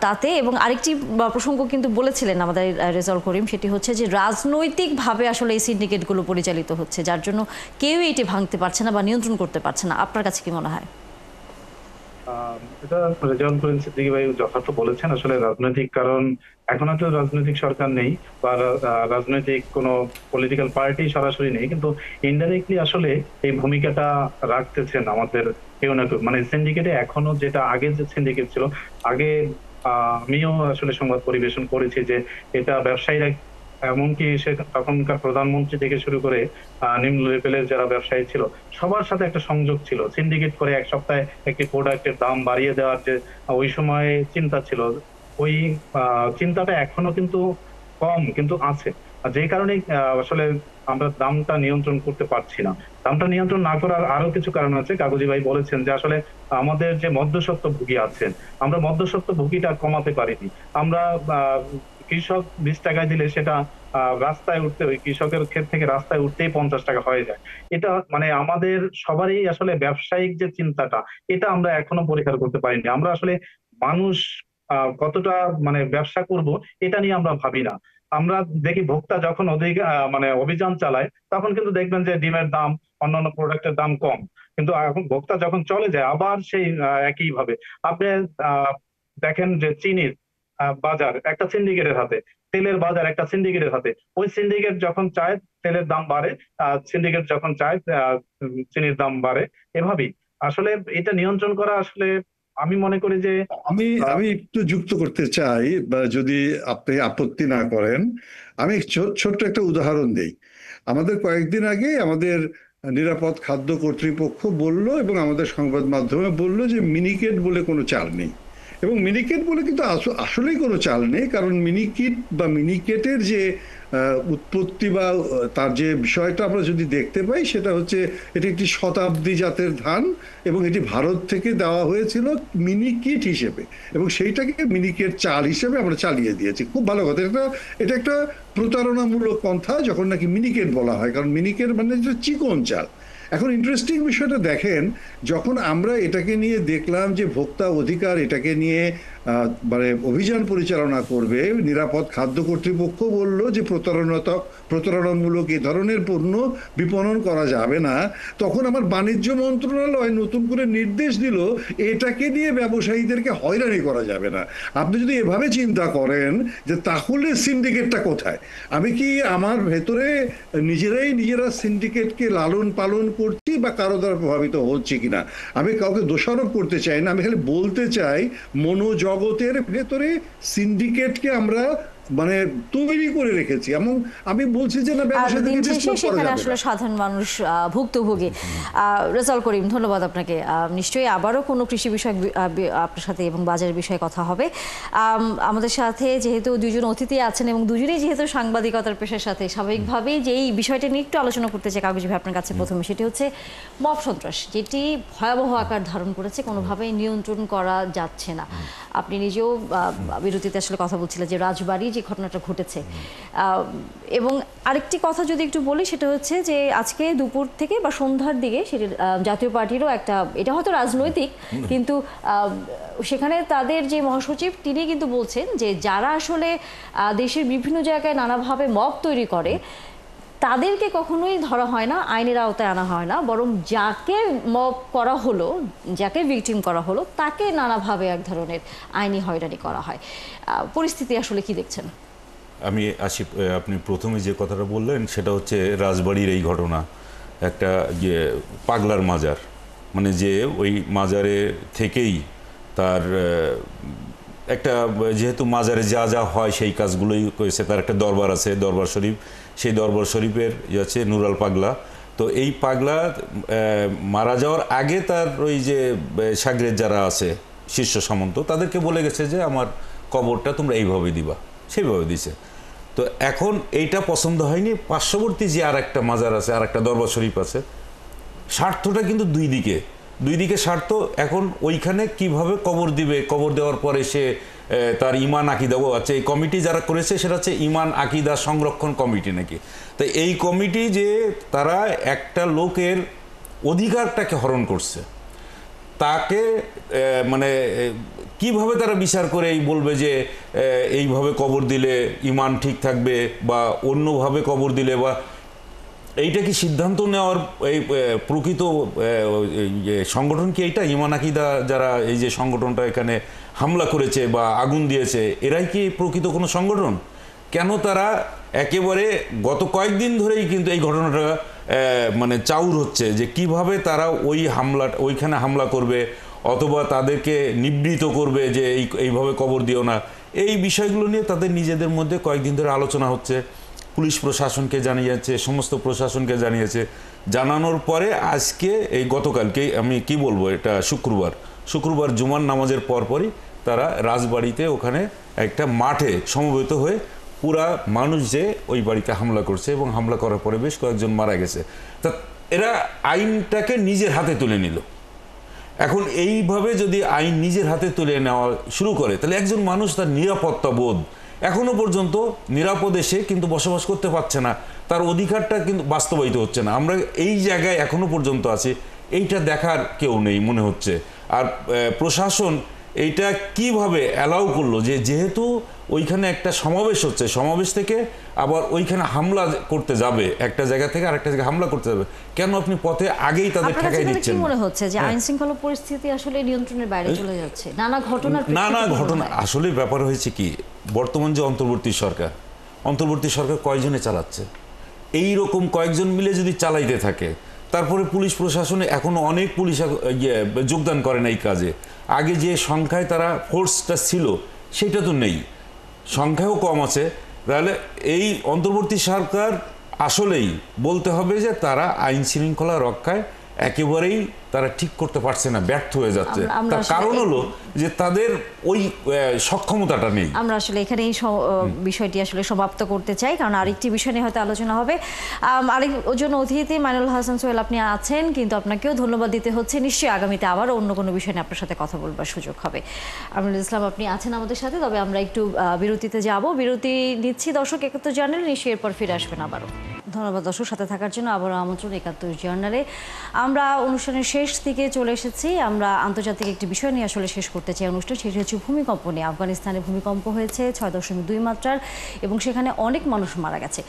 তাতে, এবং আরেকটি প্রসঙ্গ কিন্তু বলেছিলেন আমাদের রেজাউল করিম, সেটি হচ্ছে যে রাজনৈতিকভাবে আসলে এই সিন্ডিকেটগুলো পরিচালিত হচ্ছে, যার জন্য কেউ এটি ভাঙতে পারছে না বা নিয়ন্ত্রণ করতে পারছে না। আপনার কাছে কি মনে হয়? এটা রেজাউল করিম সিদ্দিকী ভাই যথার্থ বলেছেন। আসলে রাজনৈতিক কারণ, এখন হয়তো রাজনৈতিক সরকার নেই বা রাজনৈতিক কোনো পলিটিক্যাল পার্টি সরাসরি নেই, কিন্তু ইনডাইরেক্টলি আসলে এই ভূমিকাটা রাখতেছেন আমাদের কেউ না কেউ। মানে সিন্ডিকেটে এখনো যেটা আগে যে সিন্ডিকেট ছিল, আগে আমিও আসলে সংবাদ পরিবেশন করেছি যে এটা ব্যবসায়ীরা, এমনকি সে তখনকার প্রধানমন্ত্রী থেকে শুরু করে নিম্ন লেভেলের যারা ব্যবসায়ী ছিল সবার সাথে একটা সংযোগ ছিল। সিন্ডিকেট করে এক সপ্তাহে একটি প্রোডাক্টের দাম বাড়িয়ে দেওয়ার যে ওই সময় চিন্তা ছিল, ওই চিন্তাটা এখনো কিন্তু কম কিন্তু আছে। যে কারণে আসলে আমরা দামটা নিয়ন্ত্রণ করতে পারছি না। দামটা নিয়ন্ত্রণ না করার আরো কিছু কারণ আছে। কাগজি ভাই বলেছেন যে আসলে আমাদের যে মধ্যস্বত্বভোগী আছেন, আমরা মধ্যস্বত্বভোগীটা কমাতে পারিনি। আমরা কৃষক 20 টাকায় দিলে সেটা রাস্তায় উঠতে, ওই কৃষকের ক্ষেত থেকে রাস্তায় উঠতেই 50 টাকা হয়ে যায়। এটা মানে আমাদের সবারই আসলে ব্যবসায়িক যে চিন্তাটা, এটা আমরা এখনো পরিহার করতে পারিনি। আমরা আসলে মানুষ কতটা মানে ব্যবসা করব এটা নিয়ে আমরা ভাবি না। আমরা দেখি ভোক্তা যখন মানে অভিযান চালায়, তখন কিন্তু দেখবেন যে ডিমের দাম, অন্যান্য প্রোডাক্টের দাম কম, কিন্তু এখন ভোক্তা যখন চলে যায় আবার সেই একই ভাবে। আপনি দেখেন যে চিনির বাজার একটা সিন্ডিকেটের হাতে, তেলের বাজার একটা সিন্ডিকেটের হাতে। ওই সিন্ডিকেট যখন চায় তেলের দাম বাড়ে, সিন্ডিকেট যখন চায় চিনির দাম বাড়ে। এভাবেই আসলে এটা নিয়ন্ত্রণ করা আসলে আমি মনে করি যে আমি একটু যুক্ত করতে চাই, বা যদি আপনি আপত্তি না করেন, আমি ছোট্ট একটা উদাহরণ দেই। আমাদের কয়েকদিন আগে আমাদের নিরাপদ খাদ্য কর্তৃপক্ষ বলল এবং আমাদের সংবাদ মাধ্যমে বলল যে মিনিকেট বলে কোনো চাল নেই। এবং মিনিকেট বলে কিন্তু আসলেই কোনো চাল নেই, কারণ মিনিকিট বা মিনিকেটের যে উৎপত্তি বা তার যে বিষয়টা আমরা যদি দেখতে পাই, সেটা হচ্ছে এটি একটি শতাব্দী জাতের ধান এবং এটি ভারত থেকে দেওয়া হয়েছিল মিনিকিট হিসেবে, এবং সেইটাকে মিনিকেট চাল হিসেবে আমরা চালিয়ে দিয়েছি। খুব ভালো কথা, এটা একটা প্রতারণামূলক পন্থা যখন নাকি মিনিকেট বলা হয়, কারণ মিনিকেট মানে চিকন চাল। এখন ইন্টারেস্টিং বিষয়টা দেখেন, যখন আমরা এটাকে নিয়ে দেখলাম যে ভোক্তা অধিকার এটাকে নিয়ে মানে অভিযান পরিচালনা করবে, নিরাপদ খাদ্য কর্তৃপক্ষ বলল যে প্রতারণামূলক এই ধরনের পণ্য বিপণন করা যাবে না, তখন আমার বাণিজ্য মন্ত্রণালয় নতুন করে নির্দেশ দিল এটাকে নিয়ে ব্যবসায়ীদেরকে হয়রানি করা যাবে না। আপনি যদি এভাবে চিন্তা করেন যে তাহলে সিন্ডিকেটটা কোথায়, আমি কি আমার ভেতরে নিজেরা সিন্ডিকেটকে লালন পালন করছি বা কারো দ্বারা প্রভাবিত হচ্ছে কিনা, আমি কাউকে দোষারোপ করতে চাই না, আমি খালি বলতে চাই মনোজগতের ভেতরে সিন্ডিকেটকে আমরা মানে তৈরি করে রেখেছি। এবং আমি বলছি যে না, সেখানে আসলে সাধারণ মানুষ ভুক্তভোগী। রেজাউল করিম, ধন্যবাদ আপনাকে। নিশ্চয়ই আবারও কোনো কৃষি বিষয় আপনার সাথে এবং বাজারের বিষয়ে কথা হবে। আমাদের সাথে যেহেতু দুজন অতিথি আছেন এবং দুজনেই যেহেতু সাংবাদিকতার পেশার সাথে, স্বাভাবিকভাবেই যে এই বিষয়টা নিয়ে একটু আলোচনা করতে চাই কাগজ ভাই আপনার কাছে প্রথমে, সেটি হচ্ছে মব সন্ত্রাস, যেটি ভয়াবহ আকার ধারণ করেছে, কোনোভাবেই নিয়ন্ত্রণ করা যাচ্ছে না। আপনি নিজেও বিরতিতে আসলে কথা বলছিলেন যে রাজবাড়ী যে ঘটনাটা ঘটেছে, এবং আরেকটি কথা যদি একটু বলি সেটা হচ্ছে যে আজকে দুপুর থেকে বা সন্ধ্যার দিকে সেটি জাতীয় পার্টিরও একটা, এটা হয়তো রাজনৈতিক, কিন্তু সেখানে তাদের যে মহাসচিব তিনি কিন্তু বলছেন যে যারা আসলে দেশের বিভিন্ন জায়গায় নানাভাবে মব তৈরি করে তাদেরকে কখনোই ধরা হয় না, আইনের আওতায় আনা হয় না, বরং যাকে মব করা হলো, যাকে ভিকটিম করা হলো, তাকে নানাভাবে এক ধরনের আইনি হয়রানি করা হয়। পরিস্থিতি আসলে কি দেখছেন? আমি আসি, আপনি প্রথমে যে কথাটা বললেন সেটা হচ্ছে রাজবাড়ির এই ঘটনা, একটা পাগলার মাজার, মানে যে ওই মাজারে থেকেই তার একটা, যেহেতু মাজারে যা যা হয় সেই কাজগুলোই করেছে, তার একটা দরবার আছে, দরবার শরীফ, সেই দরবার শরীফের আছে নুরাল পাগলা। তো এই পাগলা মারা যাওয়ার আগে তার ওই যে সাগরের যারা আছে শীর্ষ সামন্ত, তাদেরকে বলে গেছে যে আমার কবরটা তোমরা এইভাবে দিবা, সেইভাবে দিছে। তো এখন এইটা পছন্দ হয়নি, পার্শ্ববর্তী যে আর একটা মাজার আছে, আর একটা দরবার শরীফ আছে, স্বার্থটা কিন্তু দুই দিকে স্বার্থ। এখন ওইখানে কিভাবে কবর দিবে, কবর দেওয়ার পরে সে তার ইমান আকিদা আছে, এই কমিটি যারা করেছে সেটা হচ্ছে ইমান আকিদা সংরক্ষণ কমিটি নাকি। তো এই কমিটি যে তারা একটা লোকের অধিকারটাকে হরণ করছে, তাকে মানে কিভাবে তারা বিচার করে এই বলবে যে এইভাবে কবর দিলে ইমান ঠিক থাকবে বা অন্যভাবে কবর দিলে, বা এইটা কি সিদ্ধান্ত নেওয়ার এই প্রকৃত সংগঠন কি এইটা? ইমান আকিদা যারা এই যে সংগঠনটা এখানে হামলা করেছে বা আগুন দিয়েছে, এরাই কি প্রকৃত কোনো সংগঠন? কেন তারা একেবারে গত কয়েকদিন ধরেই কিন্তু এই ঘটনাটা মানে চাউর হচ্ছে যে কিভাবে তারা ওইখানে হামলা করবে অথবা তাদেরকে নিবৃত করবে যে এইভাবে কবর দিও না। এই বিষয়গুলো নিয়ে তাদের নিজেদের মধ্যে কয়েকদিন ধরে আলোচনা হচ্ছে, পুলিশ প্রশাসনকে জানিয়েছে, সমস্ত প্রশাসনকে জানিয়েছে। জানানোর পরে আজকে এই গতকালকেই, আমি কি বলবো, এটা শুক্রবার জুমার নামাজের পরপরই তারা রাজবাড়িতে ওখানে একটা মাঠে সমবেত হয়ে পুরা মানুষ যে ওই বাড়িতে হামলা করছে এবং হামলা করার পরে বেশ কয়েকজন মারা গেছে। তা এরা আইনটাকে নিজের হাতে তুলে নিল। এখন এইভাবে যদি আইন নিজের হাতে তুলে নেওয়া শুরু করে, তাহলে একজন মানুষ তার নিরাপত্তা বোধ, এখনো পর্যন্ত নিরাপদে সে কিন্তু বসবাস করতে পারছে না, তার অধিকারটা কিন্তু বাস্তবায়িত হচ্ছে না। আমরা এই জায়গায় এখনো পর্যন্ত আছি, এইটা দেখার কেউ নেই মনে হচ্ছে। আর প্রশাসন এইটা কিভাবে অ্যালাউ করলো যে যেহেতু ওইখানে একটা সমাবেশ হচ্ছে, সমাবেশ থেকে আবার ওইখানে হামলা করতে যাবে, একটা জায়গা থেকে আরেকটা জায়গায় হামলা করতে যাবে, কেন আপনি পথে আগেই তাদের ঠেকাই দিচ্ছেন? কি মনে হচ্ছে যে আইন শৃঙ্খলা পরিস্থিতি আসলে নিয়ন্ত্রণের বাইরে চলে যাচ্ছে? নানা ঘটনা আসলে ব্যাপার হয়েছে কি, বর্তমান যে অন্তর্বর্তী সরকার কয়জনে চালাচ্ছে? এই রকম কয়েকজন মিলে যদি চালাইতে থাকে, তারপরে পুলিশ প্রশাসনে এখনো অনেক পুলিশ যোগদান করেন এই কাজে। আগে যে সংখ্যায় তারা ফোর্সটা ছিল সেটা তো নেই, সংখ্যাও কম আছে। তাহলে এই অন্তর্বর্তী সরকার আসলেই বলতে হবে যে তারা আইন শৃঙ্খলা রক্ষায় একেবারেই তারা ঠিক করতে পারছে না, ব্যর্থ হয়ে যাচ্ছে। আমরা তার আসলে কারণ হলো যে তাদের ওই সক্ষমতাটা নেই। আমরা আসলে এখানে এই বিষয়টি আসলে সমাপ্ত করতে চাই, কারণ আরেকটি বিষয় নিয়ে হয়তো আলোচনা হবে। আরেকজন অতিথি মাইনুল হাসান সোহেল আপনি আছেন, কিন্তু আপনাকেও ধন্যবাদ দিতে হচ্ছে। নিশ্চয়ই আগামীতে আবারও অন্য কোনো বিষয় নিয়ে আপনার সাথে কথা বলবার সুযোগ হবে। আমিনুল ইসলাম আপনি আছেন আমাদের সাথে, তবে আমরা একটু বিরতিতে যাব। বিরতি নিচ্ছি দর্শক, ৭১ জার্নাল নিশ্চয়ই এরপর ফিরে আসবেন আবারও। ধন্যবাদ দর্শক, সাথে থাকার জন্য আবারও আমন্ত্রণ ৭১ জার্নালে। আমরা অনুষ্ঠানের শেষ দিকে চলে এসেছি। আমরা আন্তর্জাতিক একটি বিষয় নিয়ে আসলে শেষ করতে চাই অনুষ্ঠান, সেটি হচ্ছে ভূমিকম্প নিয়ে। আফগানিস্তানে ভূমিকম্প হয়েছে ৬.২ মাত্রার, এবং সেখানে অনেক মানুষ মারা গেছে।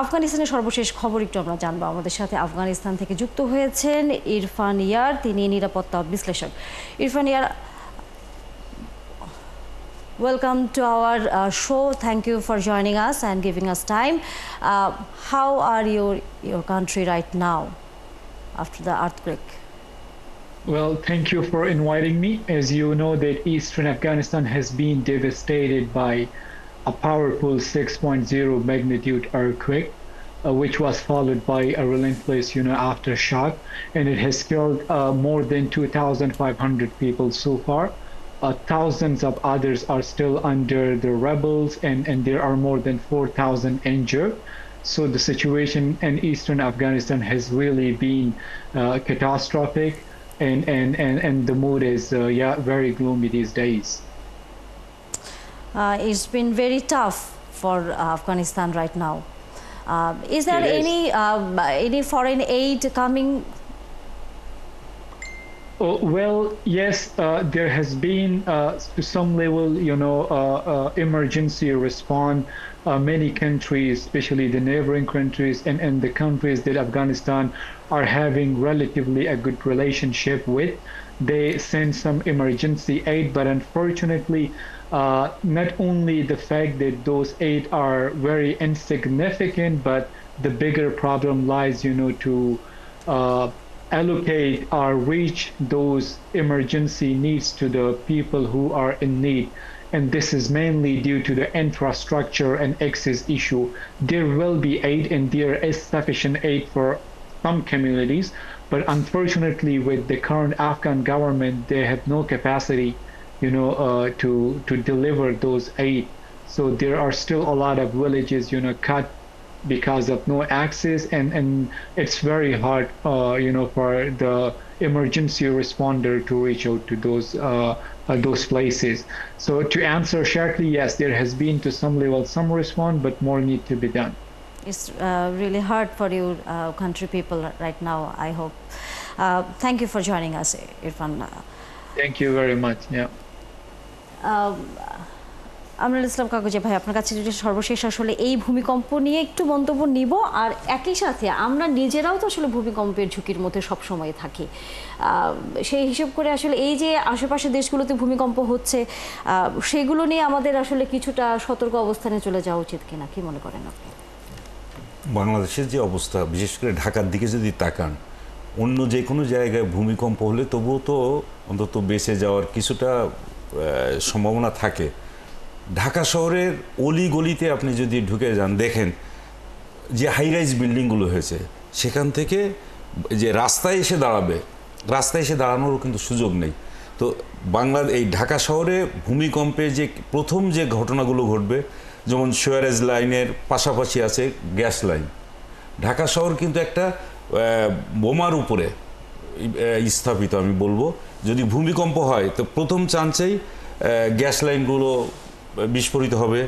আফগানিস্তানের সর্বশেষ খবর একটু আমরা জানবো। আমাদের সাথে আফগানিস্তান থেকে যুক্ত হয়েছেন ইরফান ইয়ার, তিনি নিরাপত্তা বিশ্লেষক। ইরফান ইয়ার, welcome to our show. Thank you for joining us and giving us time. How are your country right now after the earthquake? Well, thank you for inviting me. As you know, that eastern Afghanistan has been devastated by a powerful 6.0 magnitude earthquake, which was followed by a relentless, aftershock, and it has killed more than 2,500 people so far. Thousands of others are still under the rebels, and there are more than 4,000 injured. So the situation in eastern Afghanistan has really been catastrophic, and the mood is very gloomy these days. It's been very tough for Afghanistan right now. Is there any foreign aid coming? Oh, well, yes, there has been to some level, emergency response. Many countries, especially the neighboring countries and the countries that Afghanistan are having relatively a good relationship with, they send some emergency aid. But unfortunately, not only the fact that those aid are very insignificant, but the bigger problem lies, to allocate or reach those emergency needs to the people who are in need. And this is mainly due to the infrastructure and access issue. There will be aid, and there is sufficient aid for some communities, but unfortunately with the current Afghan government, they have no capacity, to deliver those aid. So there are still a lot of villages, cut because of no access, and it's very hard, for the emergency responder to reach out to those places. So to answer shortly, yes, there has been to some level some response, but more need to be done. It's really hard for you country people right now, I hope. Thank you for joining us, Irfan. Thank you very much. Yeah. আমরুল ইসলাম কাগজে ভাই, আপনার কাছে যেটা সর্বশেষ আসলে এই ভূমিকম্প নিয়ে একটু মন্তব্য নিব, আর একই সাথে আমরা নিজেরাও তো আসলে ভূমিকম্পের ঝুঁকির মধ্যে সবসময় থাকি। সেই হিসাব করে আসলে এই যে আশেপাশের দেশগুলোতে ভূমিকম্প হচ্ছে, সেগুলো নিয়ে আমাদের আসলে কিছুটা সতর্ক অবস্থানে চলে যাওয়া উচিত কিনা, কি মনে করেন আপনি? বাংলাদেশের যে অবস্থা, বিশেষ করে ঢাকার দিকে যদি তাকান, অন্য যে কোনো জায়গায় ভূমিকম্প হলে তবুও তো অন্তত বেঁচে যাওয়ার কিছুটা সম্ভাবনা থাকে। ঢাকা শহরের অলি গলিতে আপনি যদি ঢুকে যান, দেখেন যে হাইরাইজ বিল্ডিংগুলো হয়েছে, সেখান থেকে যে রাস্তায় এসে দাঁড়ানোরও কিন্তু সুযোগ নেই। তো এই ঢাকা শহরে ভূমিকম্পে যে প্রথম যে ঘটনাগুলো ঘটবে, যেমন সুয়ারেজ লাইনের পাশাপাশি আছে গ্যাস লাইন। ঢাকা শহর কিন্তু একটা বোমার উপরে স্থাপিত। আমি বলবো, যদি ভূমিকম্প হয় তো প্রথম চান্সেই গ্যাস লাইনগুলো বিস্ফোরিত হবে,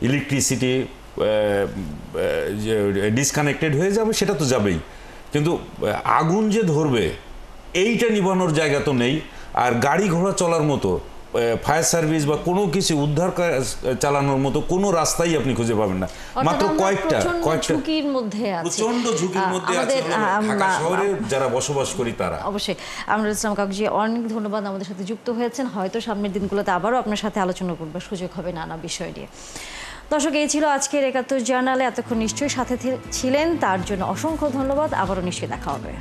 ইলেকট্রিসিটি ডিসকানেক্টেড হয়ে যাবে, সেটা তো যাবেই, কিন্তু আগুন যে ধরবে এইটা নিভানোর জায়গা তো নেই। আর গাড়ি ঘোড়া চলার মতো, ফায়ার সার্ভিস বা কোনো কিছু উদ্ধার চালানোর মতো কোনো রাস্তাই আপনি খুঁজে পাবেন না। মাত্র কয়েকটা ঝুঁকির মধ্যে আছে, প্রচন্ড ঝুঁকির মধ্যে আছে ঢাকা শহরে যারা বসবাস করি তারা। অবশ্যই। আমরুল ইসলাম কাগজি, অনেক ধন্যবাদ আমাদের সাথে যুক্ত হয়েছেন। হয়তো সামনের দিনগুলোতে আবারও আপনার সাথে আলোচনা করবার সুযোগ হবে নানা বিষয় নিয়ে। দর্শক, এই ছিল আজকের ৭১ জার্নালে। এতক্ষণ নিশ্চয়ই সাথে ছিলেন, তার জন্য অসংখ্য ধন্যবাদ। আবারও নিশ্চয়ই দেখা হবে।